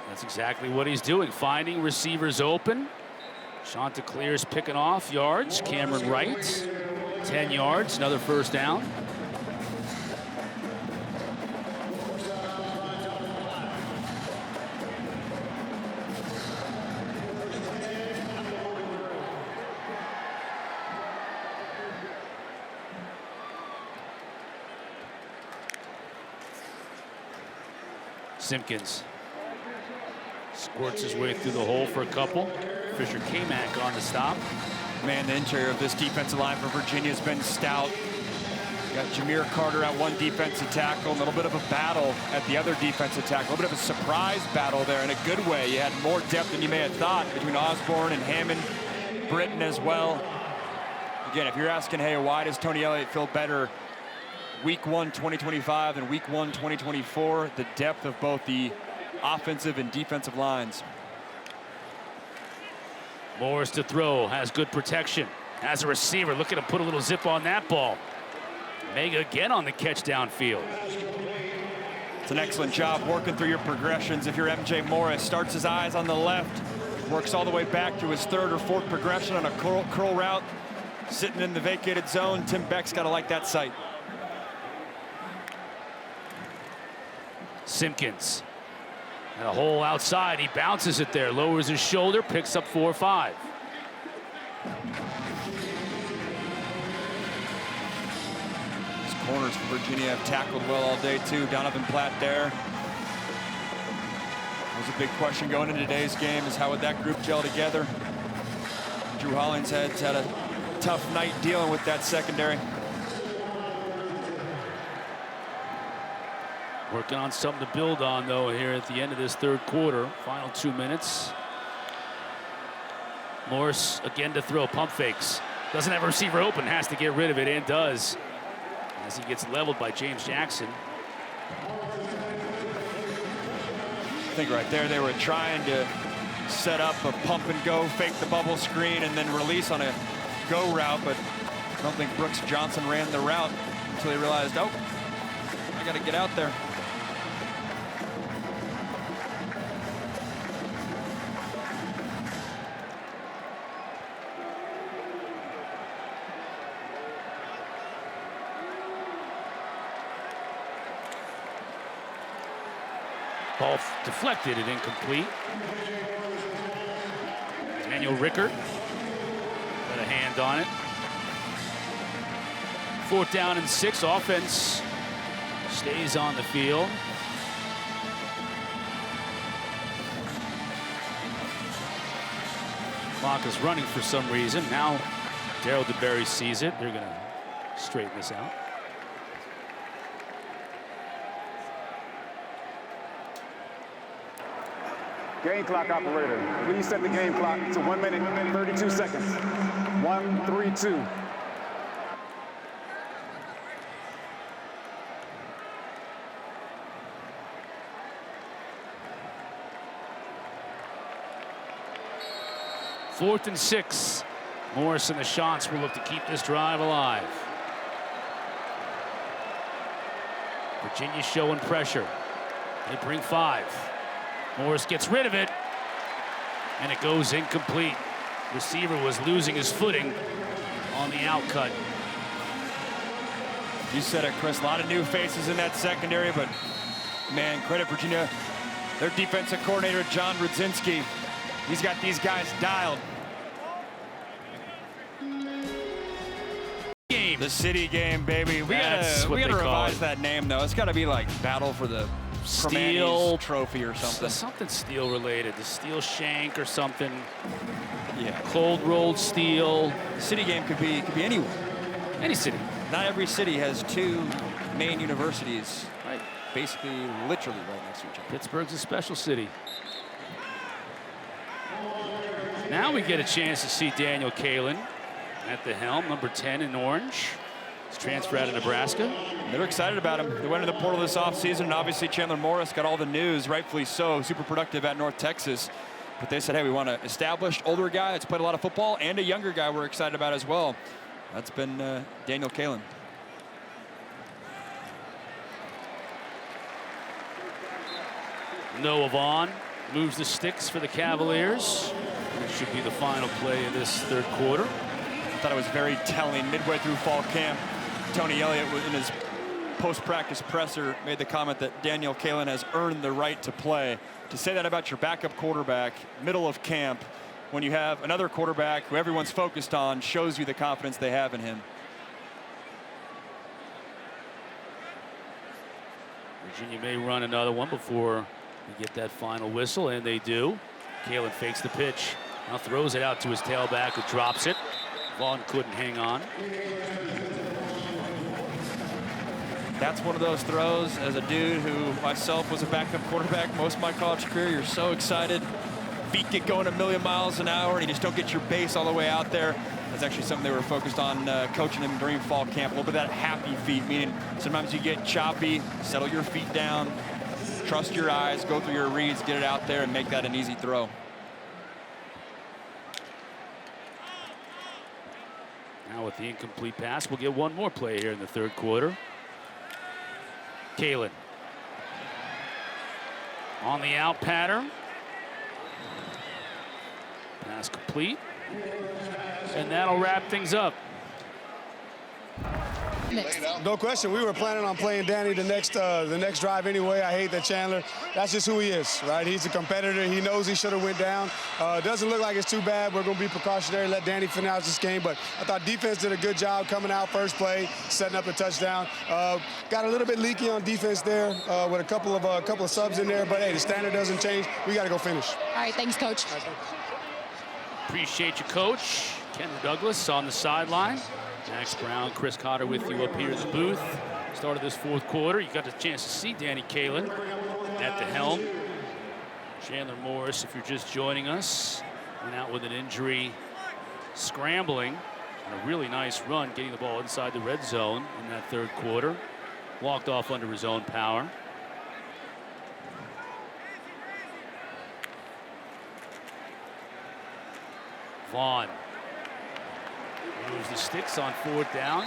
That's exactly what he's doing. Finding receivers open. Chanticleer's picking off yards. Cameron Wright, 10 yards, another first down. Simpkins squirts his way through the hole for a couple. Fisher K-Mac on the stop. Man, the interior of this defensive line for Virginia has been stout. Got Jameer Carter at one defensive tackle, a little bit of a battle at the other defensive tackle, a little bit of a surprise battle there in a good way. You had more depth than you may have thought between Osborne and Hammond, Britton as well. Again, if you're asking, hey, why does Tony Elliott feel better Week 1 2025 and Week 1 2024, the depth of both the offensive and defensive lines. Morris to throw, has good protection. As a receiver, looking to put a little zip on that ball. Mega again on the catch downfield. It's an excellent job working through your progressions. If you're MJ Morris, starts his eyes on the left, works all the way back to his third or fourth progression on a curl route, sitting in the vacated zone. Tim Beck's got to like that sight. Simpkins. And a hole outside. He bounces it there, lowers his shoulder, picks up 4 or 5. These corners for Virginia have tackled well all day, too. Donovan Platt there. There's a big question going into today's game is how would that group gel together? Drew Hollingshead's had a tough night dealing with that secondary. Working on something to build on, though, here at the end of this third quarter. Final 2 minutes. Morris again to throw, pump fakes. Doesn't have a receiver open, has to get rid of it, and does. As he gets leveled by James Jackson. I think right there they were trying to set up a pump and go, fake the bubble screen, and then release on a go route, but I don't think Brooks Johnson ran the route until he realized, oh, I got to get out there. Ball deflected and incomplete. Daniel Rickert got a hand on it. 4th down and 6. Offense stays on the field. Clock is running for some reason. Now Darryl DeBerry sees it. They're going to straighten this out. Game clock operator, please set the game clock to 1 minute and 32 seconds. 1-3-2. Fourth and 6. Morris and the Chants will look to keep this drive alive. Virginia showing pressure. They bring 5. Morris gets rid of it, and it goes incomplete. Receiver was losing his footing on the outcut. You said it, Chris. A lot of new faces in that secondary, but man, credit Virginia. Their defensive coordinator, John Rudzinski. He's got these guys dialed. Game. The city game, baby. We gotta revise that name, though. It's got to be like Battle for the Steel Trophy or something. Something steel related. The steel shank or something. Yeah. Cold rolled steel. The city game could be anywhere. Any city. Not every city has two main universities. Right. Basically, literally right next to each other. Pittsburgh's a special city. Now we get a chance to see Daniel Kalen at the helm, number 10 in orange. He's transferred out of Nebraska. They're excited about him. They went to the portal this offseason, and obviously Chandler Morris got all the news, rightfully so, super productive at North Texas. But they said, hey, we want an established older guy that's played a lot of football and a younger guy we're excited about as well. That's been Daniel Kalen. Noah Vaughn moves the sticks for the Cavaliers. That should be the final play of this third quarter. I thought it was very telling. Midway through fall camp, Tony Elliott, in his post-practice presser, made the comment that Daniel Kalen has earned the right to play. To say that about your backup quarterback, middle of camp, when you have another quarterback who everyone's focused on, shows you the confidence they have in him. Virginia may run another one before we get that final whistle, and they do. Kalen fakes the pitch. Now throws it out to his tailback, who drops it. Vaughn couldn't hang on. That's one of those throws, as a dude who myself was a backup quarterback most of my college career, you're so excited. Feet get going a million miles an hour, and you just don't get your base all the way out there. That's actually something they were focused on coaching him during fall camp. A little bit of that happy feet, meaning sometimes you get choppy, settle your feet down, trust your eyes, go through your reads, get it out there, and make that an easy throw. Now with the incomplete pass, we'll get one more play here in the third quarter. Kalen on the out pattern. Pass complete. And that'll wrap things up. No question. We were planning on playing Danny the next drive anyway. I hate that Chandler. That's just who he is, right? He's a competitor. He knows he should have went down. Doesn't look like it's too bad. We're going to be precautionary, let Danny finish this game. But I thought defense did a good job coming out first play, setting up the touchdown. Got a little bit leaky on defense there with a couple of subs in there. But hey, the standard doesn't change. We got to go finish. All right, thanks, Coach. Appreciate you, Coach. Ken Douglas on the sideline. Max Brown, Chris Cotter with you up here in the booth. Start of this fourth quarter. You got the chance to see Danny Kalen at the helm. Chandler Morris, if you're just joining us, went out with an injury, scrambling, and a really nice run, getting the ball inside the red zone in that third quarter. Walked off under his own power. Vaughn moves the sticks on fourth down.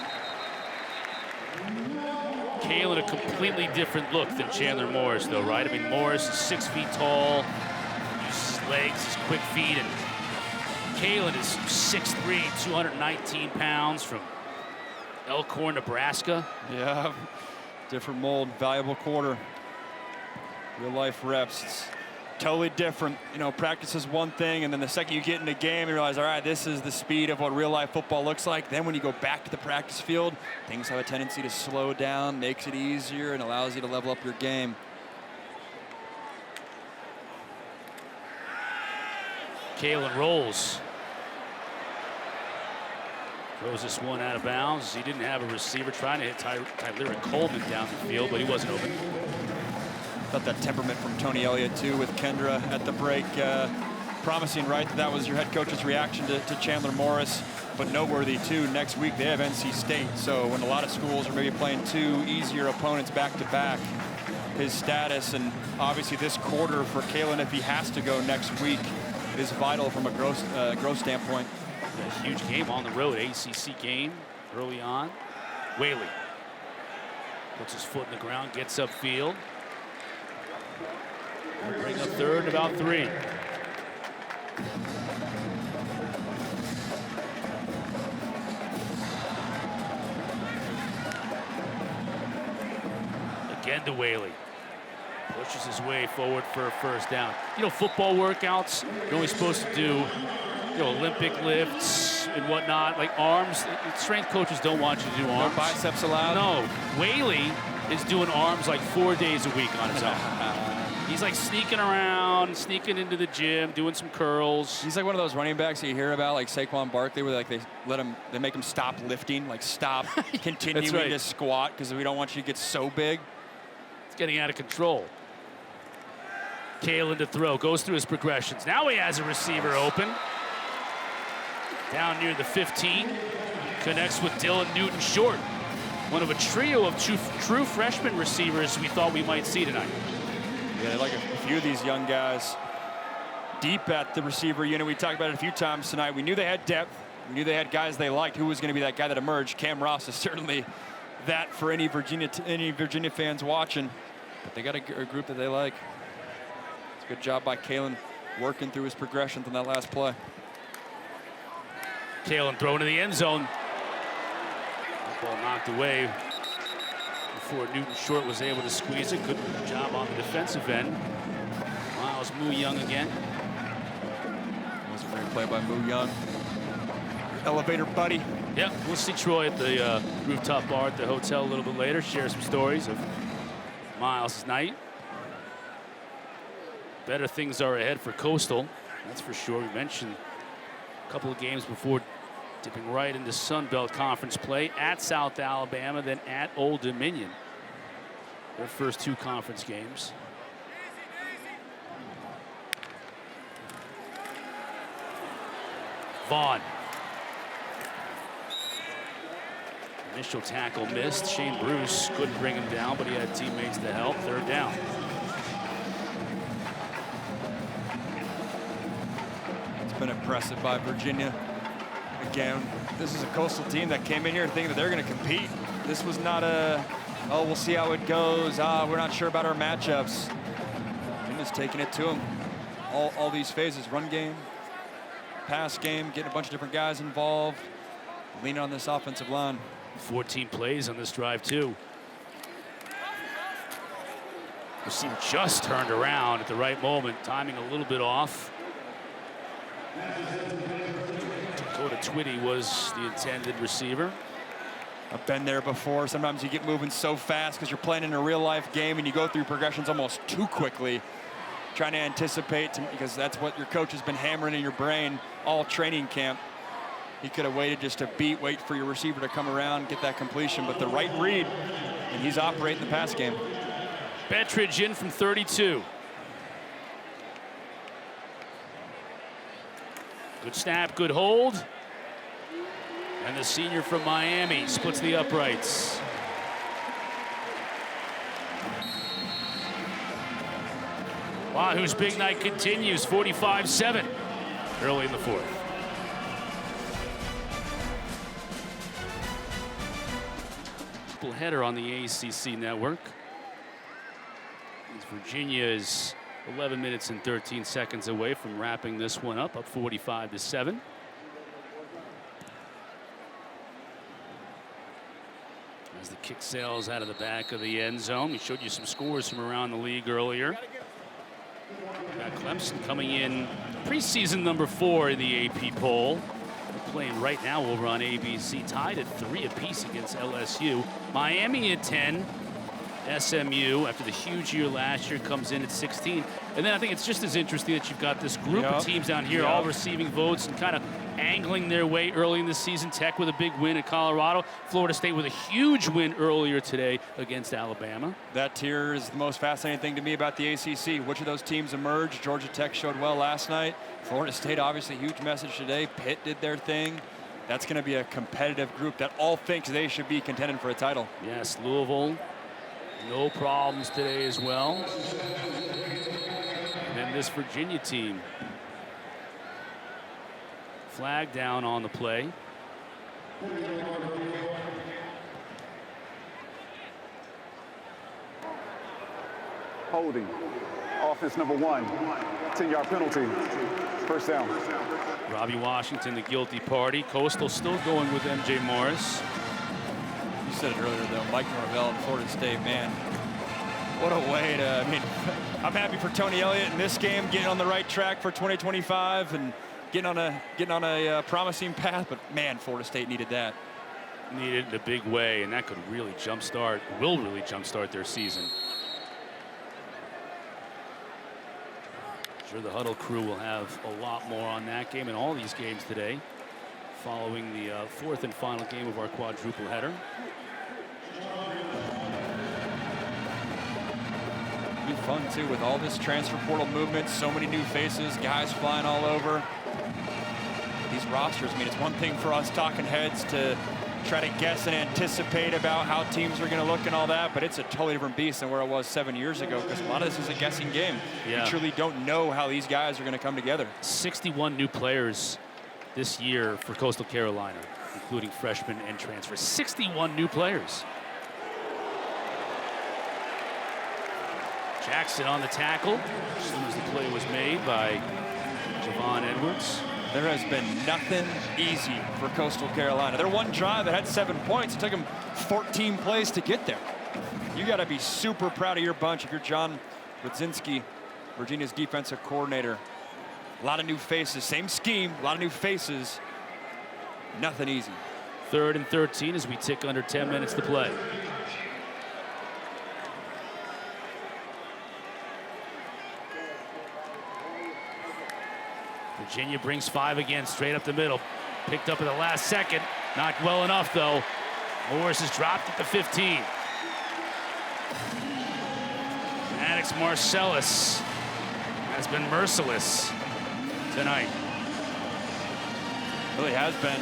Kalen, a completely different look than Chandler Morris, though, right? I mean, Morris is 6 feet tall, uses his legs, his quick feet, and Kalen is 6'3", 219 pounds from Elkhorn, Nebraska. Yeah, different mold, valuable quarter. Real life reps. It's totally different. You know, practice is one thing, and then the second you get in the game, you realize, all right, this is the speed of what real life football looks like. Then when you go back to the practice field, things have a tendency to slow down, makes it easier, and allows you to level up your game. Kalen rolls. Throws this one out of bounds. He didn't have a receiver trying to hit Tyler Coleman down the field, but he wasn't open. Thought that temperament from Tony Elliott, too, with Kendra at the break. Promising, right, that was your head coach's reaction to Chandler Morris. But noteworthy, too, next week they have NC State. So when a lot of schools are maybe playing two easier opponents back-to-back, his status and obviously this quarter for Kalen, if he has to go next week, is vital from a growth standpoint. A huge game on the road, ACC game early on. Whaley puts his foot in the ground, gets upfield. We'll bring up third, about 3. to Whaley. Pushes his way forward for a first down. You know, football workouts, you're only supposed to do, you know, Olympic lifts and whatnot, like arms. Strength coaches don't want you to do arms. No biceps allowed? No. Whaley is doing arms like 4 days a week on his own. He's like sneaking around, sneaking into the gym, doing some curls. He's like one of those running backs you hear about, like Saquon Barkley, where like they make him stop lifting, like stop continuing right. to squat because we don't want you to get so big. It's getting out of control. Kalen to throw, goes through his progressions. Now he has a receiver open. Down near the 15, connects with Dylan Newton-Short. One of a trio of true freshman receivers we thought we might see tonight. Yeah, like a few of these young guys deep at the receiver unit. We talked about it a few times tonight. We knew they had depth. We knew they had guys they liked. Who was going to be that guy that emerged? Cam Ross is certainly that for any Virginia fans watching. But they got a group that they like. It's a good job by Kalen working through his progressions on that last play. Kalen thrown to the end zone. Ball knocked away before Newton-Short was able to squeeze it. Good job on the defensive end. Miles Moo Young again. That was a great play by Moo Young. Elevator buddy. Yep, we'll see Troy at the rooftop bar at the hotel a little bit later, share some stories of Miles' night. Better things are ahead for Coastal, that's for sure. We mentioned a couple of games before dipping right into Sun Belt Conference play at South Alabama, then at Old Dominion. Their first 2 conference games. Vaughn. Initial tackle missed. Shane Bruce couldn't bring him down, but he had teammates to help. Third down. It's been impressive by Virginia. Again, this is a Coastal team that came in here thinking that they're going to compete. This was not a, oh, we'll see how it goes. We're not sure about our matchups. Virginia's taking it to them. All these phases, run game, pass game, getting a bunch of different guys involved, leaning on this offensive line. 14 plays on this drive, too. Receiver just turned around at the right moment, timing a little bit off. Dakota Twitty was the intended receiver. I've been there before. Sometimes you get moving so fast because you're playing in a real-life game and you go through progressions almost too quickly, trying to anticipate, because that's what your coach has been hammering in your brain all training camp. He could have waited just to wait for your receiver to come around, get that completion, but the right read, and he's operating the pass game. Bettridge in from 32. Good snap, good hold. And the senior from Miami splits the uprights. Wahoo's big night continues, 45-7, early in the 4th. Header on the ACC network. Virginia is 11 minutes and 13 seconds away from wrapping this one up 45-7. As the kick sails out of the back of the end zone. We showed you some scores from around the league earlier. Got Clemson coming in preseason number 4 in the AP poll. They're playing right now over on ABC, tied at 3 apiece against LSU. Miami at 10. SMU, after the huge year last year, comes in at 16. And then I think it's just as interesting that you've got this group of teams down here all receiving votes and kind of angling their way early in the season. Tech with a big win at Colorado. Florida State with a huge win earlier today against Alabama. That tier is the most fascinating thing to me about the ACC. Which of those teams emerged? Georgia Tech showed well last night. Florida State, obviously, huge message today. Pitt did their thing. That's going to be a competitive group that all thinks they should be contending for a title. Yes, Louisville, no problems today as well. And then this Virginia team. Flag down on the play. Holding. Offense number 1. 10-yard penalty. First down. Robbie Washington, the guilty party. Coastal still going with MJ Morris. You said it earlier, though. Mike Norvell and Florida State, man. What a way to, I mean, I'm happy for Tony Elliott in this game, getting on the right track for 2025 and getting on a promising path, but man, Florida State needed that. Needed in a big way, and that could really will really jumpstart their season. Sure, the Huddle crew will have a lot more on that game and all these games today, following the fourth and final game of our quadruple header. Be fun too with all this transfer portal movement, so many new faces, guys flying all over. These rosters, I mean, it's one thing for us talking heads to try to guess and anticipate about how teams are going to look and all that, but it's a totally different beast than where it was 7 years ago, because a lot of this is a guessing game. Yeah. You truly don't know how these guys are going to come together. 61 new players this year for Coastal Carolina, including freshmen and transfers. 61 new players. Jackson on the tackle as soon as the play was made by Javon Edwards. There has been nothing easy for Coastal Carolina. Their one drive that had 7 points, it took them 14 plays to get there. You got to be super proud of your bunch if you're John Budzinski, Virginia's defensive coordinator. A lot of new faces, same scheme, a lot of new faces. Nothing easy. 3rd and 13 as we tick under 10 minutes to play. Virginia brings 5 again, straight up the middle. Picked up at the last second. Not well enough, though. Morris is dropped at the 15. Maddox Marcellus has been merciless tonight. Really has been.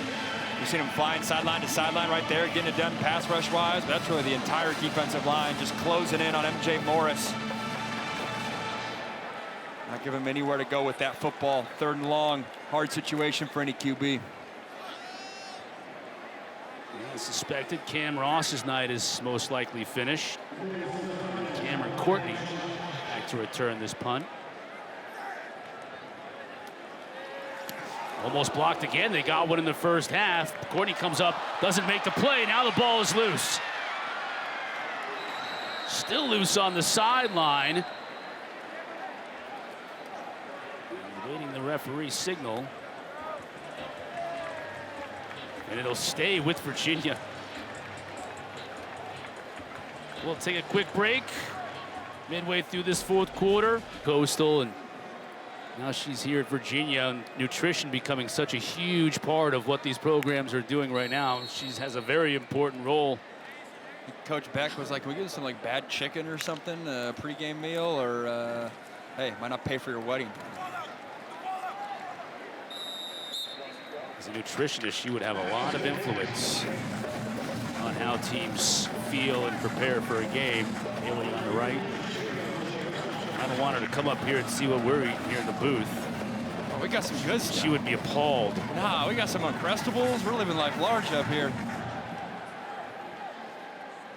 You've seen him flying sideline to sideline right there, getting it done pass rush wise, but that's really the entire defensive line just closing in on MJ Morris. Not give him anywhere to go with that football. 3rd and long, hard situation for any QB. Yeah, suspected Cam Ross's night is most likely finished. Cameron Courtney back to return this punt. Almost blocked again. They got one in the first half. Courtney comes up, doesn't make the play. Now the ball is loose. Still loose on the sideline. Waiting the referee signal. And it'll stay with Virginia. We'll take a quick break. Midway through this 4th quarter. Coastal, and now she's here at Virginia, and nutrition becoming such a huge part of what these programs are doing right now. She has a very important role. Coach Beck was like, can we give some like bad chicken or something, a pregame meal, or hey, might not pay for your wedding. As a nutritionist, she would have a lot of influence on how teams feel and prepare for a game. Haley on the right. I don't want her to come up here and see what we're eating here in the booth. Oh, we got some good stuff. She would be appalled. Nah, we got some Uncrustables. We're living life large up here.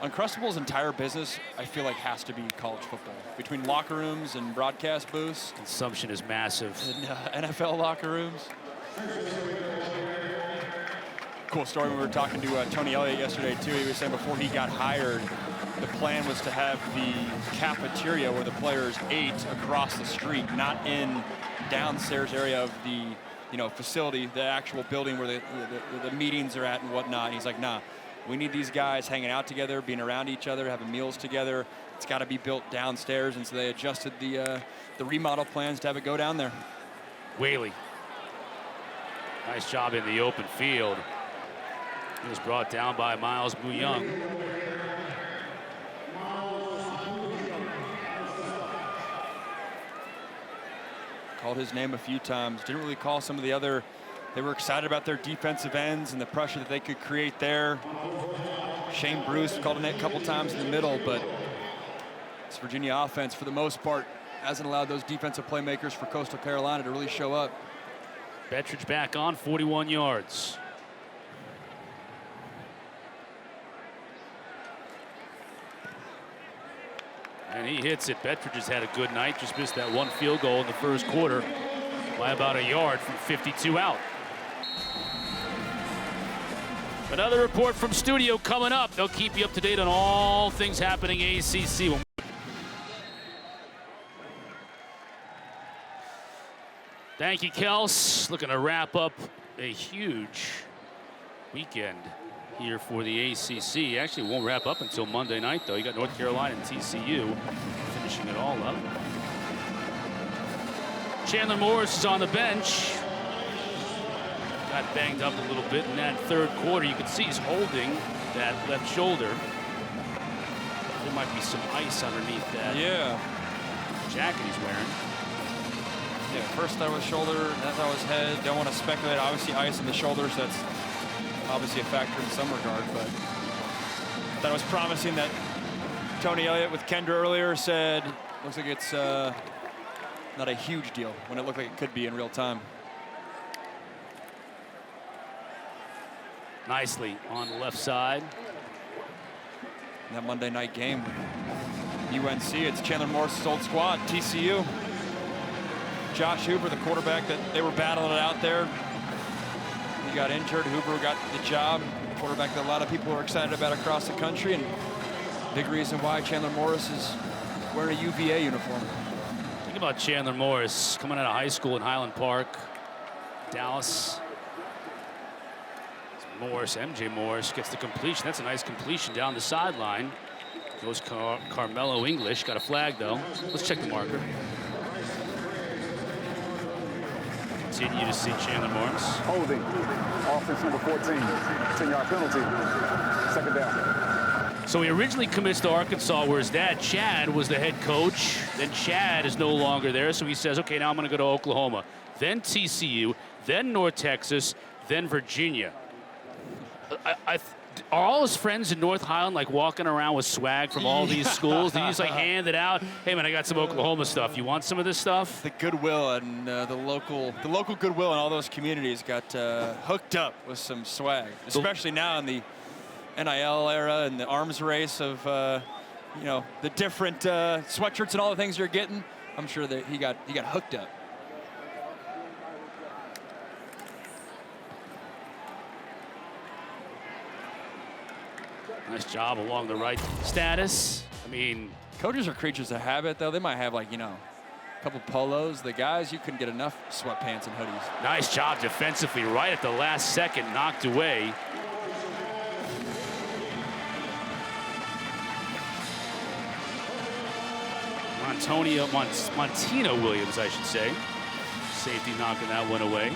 Uncrustables' entire business, I feel like, has to be college football. Between locker rooms and broadcast booths. Consumption is massive. And NFL locker rooms. Cool story. When we were talking to Tony Elliott yesterday, too. He was saying before he got hired, the plan was to have the cafeteria where the players ate across the street, not in downstairs area of the facility, the actual building where the meetings are at and whatnot. And he's like, nah, we need these guys hanging out together, being around each other, having meals together. It's got to be built downstairs, and so they adjusted the remodel plans to have it go down there. Whaley. Nice job in the open field. He was brought down by Miles Bouyoung. Called his name a few times. Didn't really call some of the other. They were excited about their defensive ends and the pressure that they could create there. Shane Bruce called it a couple times in the middle, but this Virginia offense, for the most part, hasn't allowed those defensive playmakers for Coastal Carolina to really show up. Bettridge back on, 41 yards. And he hits it. Bettridge has had a good night. Just missed that one field goal in the first quarter by about a yard from 52 out. Another report from studio coming up. They'll keep you up to date on all things happening ACC. Thank you, Kels. Looking to wrap up a huge weekend here for the ACC. Actually, won't wrap up until Monday night, though. You got North Carolina and TCU finishing it all up. Chandler Morris is on the bench. Got banged up a little bit in that third quarter. You can see he's holding that left shoulder. There might be some ice underneath that jacket he's wearing. Yeah, first that was shoulder, then that was head. Don't want to speculate. Obviously, ice in the shoulders, that's obviously a factor in some regard, but that was promising. That Tony Elliott with Kendra earlier said, looks like it's not a huge deal when it looked like it could be in real time. Nicely on the left side. That Monday night game, UNC, it's Chandler Morris' old squad, TCU. Josh Hoover, the quarterback that they were battling it out there. He got injured. Hoover got the job. Quarterback that a lot of people are excited about across the country, and big reason why Chandler Morris is wearing a UVA uniform. Think about Chandler Morris coming out of high school in Highland Park, Dallas. Morris, MJ Morris gets the completion. That's a nice completion down the sideline. Goes Carmelo English. Got a flag, though. Let's check the marker. Continue to see Chandler Morris. Holding. Offense number 14. 10-yard penalty. Second down. So he originally commits to Arkansas, where his dad, Chad, was the head coach. Then Chad is no longer there, so he says, okay, now I'm going to go to Oklahoma. Then TCU, then North Texas, then Virginia. Are all his friends in North Highland like walking around with swag from all these schools? They just like hand it out. Hey man, I got some Oklahoma stuff. You want some of this stuff? The goodwill and the local goodwill in all those communities got hooked up with some swag, especially now in the NIL era and the arms race of you know, the different sweatshirts and all the things you're getting. I'm sure that he got hooked up. Nice job along the right status. I mean, coaches are creatures of habit, though. They might have, like, you know, a couple polos. The guys, you couldn't get enough sweatpants and hoodies. Nice job defensively right at the last second, knocked away. Montino Williams, I should say. Safety knocking that one away.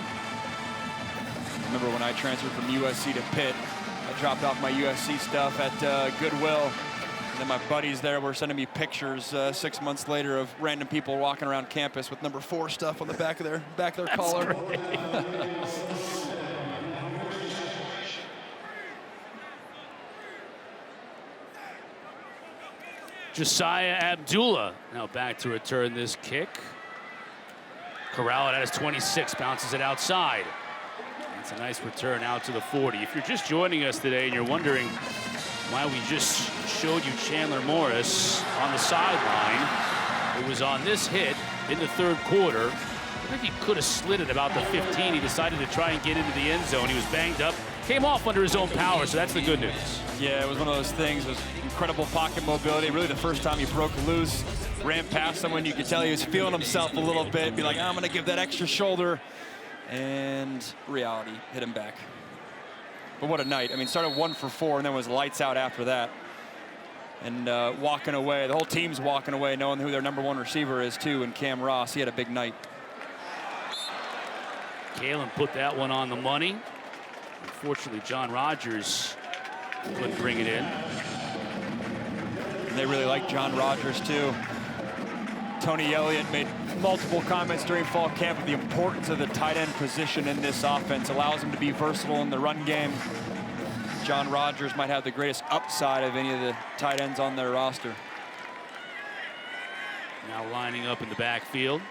Remember when I transferred from USC to Pitt, I dropped off my USC stuff at Goodwill, and then my buddies there were sending me pictures 6 months later of random people walking around campus with number 4 stuff on the back of their collar. Josiah Abdullah now back to return this kick. Corral at his 26, bounces it outside. It's a nice return out to the 40. If you're just joining us today and you're wondering why we just showed you Chandler Morris on the sideline, it was on this hit in the third quarter. I think he could have slid it about the 15. He decided to try and get into the end zone. He was banged up, came off under his own power, so that's the good news. Yeah, it was one of those things. It was incredible pocket mobility. Really the first time he broke loose, ran past someone, you could tell he was feeling himself a little bit, be like, I'm gonna give that extra shoulder. And reality hit him back. But what a night. I mean, started 1 for 4 and then was lights out after that. And walking away, the whole team's walking away knowing who their #1 receiver is too, and Cam Ross. He had a big night. Kalen put that one on the money. Unfortunately, John Rogers couldn't bring it in. And they really like John Rogers too. Tony Elliott made multiple comments during fall camp of the importance of the tight end position in this offense. Allows him to be versatile in the run game. John Rogers might have the greatest upside of any of the tight ends on their roster. Now lining up in the backfield.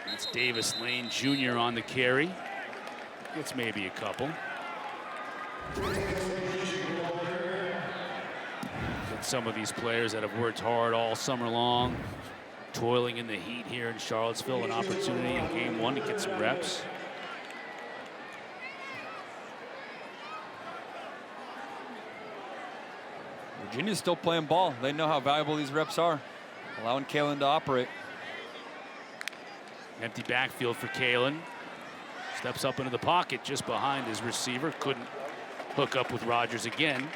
That's Davis Lane Jr. on the carry. Gets maybe a couple. And some of these players that have worked hard all summer long, toiling in the heat here in Charlottesville, an opportunity in game 1 to get some reps. Virginia's still playing ball. They know how valuable these reps are, allowing Kalen to operate. Empty backfield for Kalen. Steps up into the pocket just behind his receiver. Couldn't hook up with Rogers again.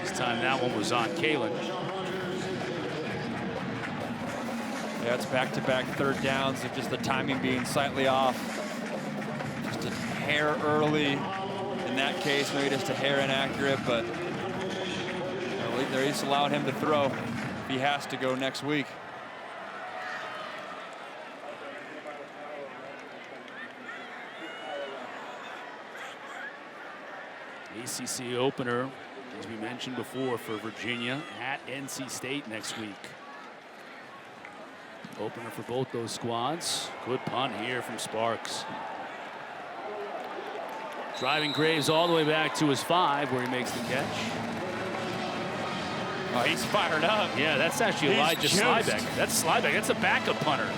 This time that one was on Kalen. Yeah, it's back-to-back third downs of just the timing being slightly off. Just a hair early in that case, maybe just a hair inaccurate, but they're at least allowing him to throw if he has to go next week. ACC opener, as we mentioned before, for Virginia at NC State next week. Opener for both those squads. Good punt here from Sparks. Driving Graves all the way back to his 5 where he makes the catch. Oh, he's fired up. Yeah, that's actually Elijah Slybeck. That's Slybeck. That's a backup punter.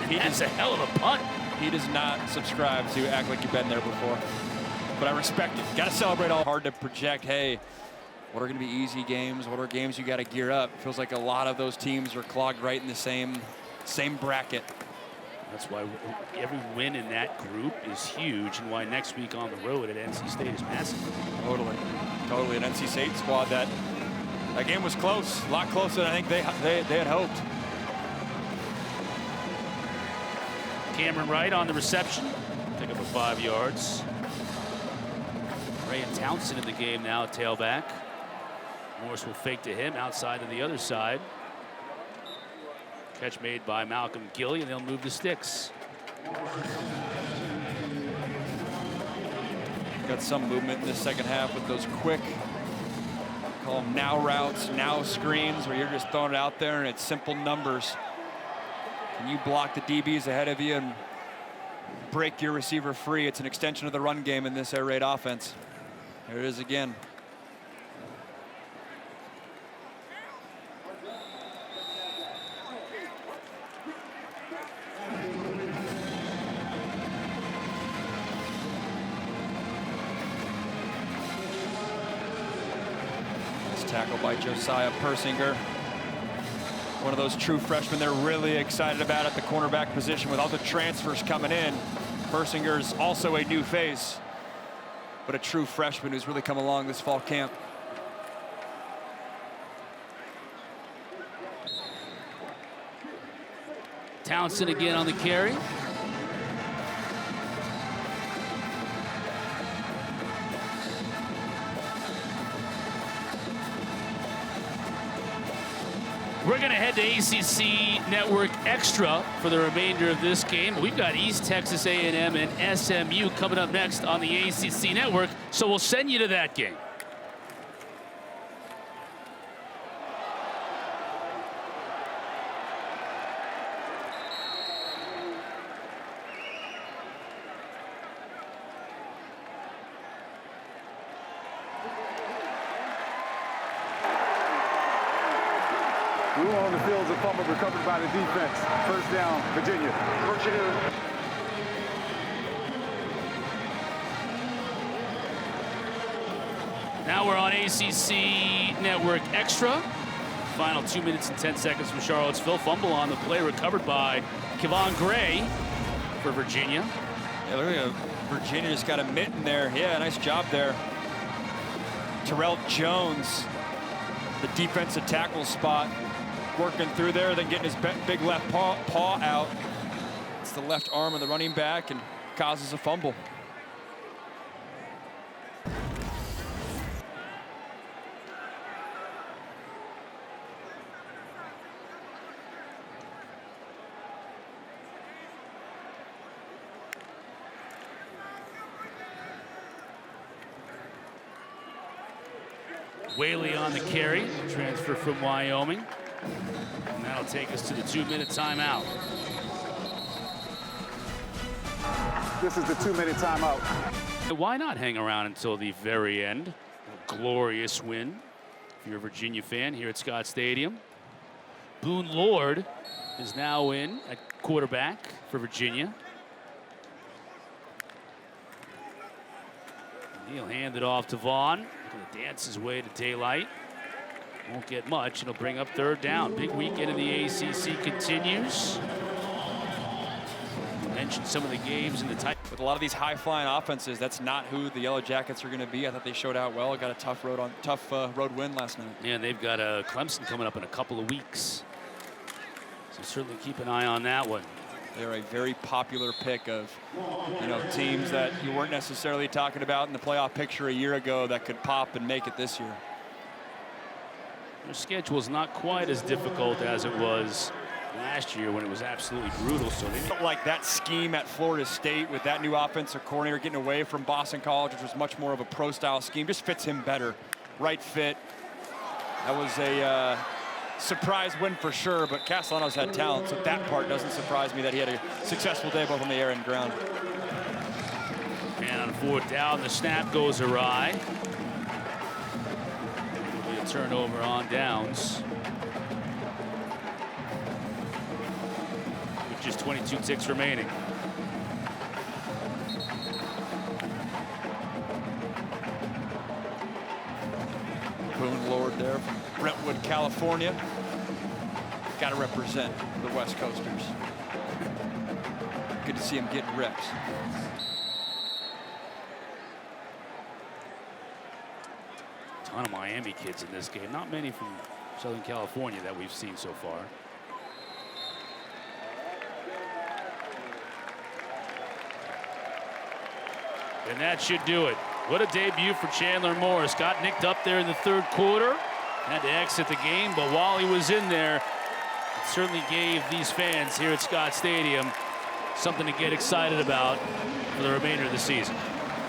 That's a hell of a punt. He does not subscribe to act like you've been there before. But I respect it. Got to celebrate all. Hard to project, hey, what are going to be easy games? What are games you got to gear up? Feels like a lot of those teams are clogged right in the same bracket. That's why every win in that group is huge, and why next week on the road at NC State is massive. Totally. An NC State squad that game was close, a lot closer than I think they had hoped. Cameron Wright on the reception, pick up a 5 yards. Ray and Townsend in the game now, tailback. Morris will fake to him outside to the other side. Catch made by Malcolm Gilly, and they'll move the sticks. Got some movement in the second half with those quick, call them now routes, now screens, where you're just throwing it out there and it's simple numbers. Can you block the DBs ahead of you and break your receiver free? It's an extension of the run game in this air raid offense. There it is again. Tackle by Josiah Persinger. One of those true freshmen they're really excited about at the cornerback position with all the transfers coming in. Persinger's also a new face, but a true freshman who's really come along this fall camp. Townsend again on the carry. We're going to head to ACC Network Extra for the remainder of this game. We've got East Texas A&M and SMU coming up next on the ACC Network, so we'll send you to that game. Rule on the field is a fumble recovered by the defense. First down, Virginia. Now we're on ACC Network Extra. Final 2 minutes and 10 seconds from Charlottesville. Fumble on the play recovered by Kevon Gray for Virginia. Yeah, look at Virginia just got a mitten there. Yeah, nice job there. Terrell Jones, the defensive tackle spot, working through there, then getting his big left paw out. It's the left arm of the running back and causes a fumble. Whaley on the carry, transfer from Wyoming. And that'll take us to the 2-minute timeout. This is the 2-minute timeout. Why not hang around until the very end? A glorious win if you're a Virginia fan here at Scott Stadium. Boone Lord is now in at quarterback for Virginia. He'll hand it off to Vaughn. Going to dance his way to daylight. Won't get much. It'll bring up third down. Big weekend in the ACC continues. Mentioned some of the games in the type. With a lot of these high-flying offenses, that's not who the Yellow Jackets are going to be. I thought they showed out well. Got a tough road win last night. Yeah, and they've got Clemson coming up in a couple of weeks. So certainly keep an eye on that one. They're a very popular pick of, teams that you weren't necessarily talking about in the playoff picture a year ago that could pop and make it this year. Their schedule is not quite as difficult as it was last year when it was absolutely brutal. So they felt like that scheme at Florida State with that new offensive coordinator getting away from Boston College, which was much more of a pro-style scheme, just fits him better. Right fit. That was a surprise win for sure, but Castellanos had talent, so that part doesn't surprise me that he had a successful day both on the air and ground. And on fourth down, the snap goes awry. It'll be a turnover on downs. With just 22 ticks remaining. Boone Lord there from Brentwood, California. Got to represent the West Coasters. Good to see him getting reps. Ton of Miami kids in this game. Not many from Southern California that we've seen so far. And that should do it. What a debut for Chandler Morris. Got nicked up there in the third quarter. Had to exit the game, but while he was in there, it certainly gave these fans here at Scott Stadium something to get excited about for the remainder of the season.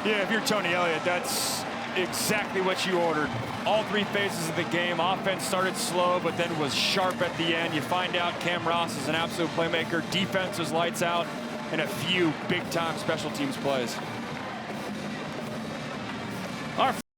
Yeah, if you're Tony Elliott, that's exactly what you ordered. All three phases of the game. Offense started slow, but then was sharp at the end. You find out Cam Ross is an absolute playmaker. Defense was lights out, and a few big-time special teams plays.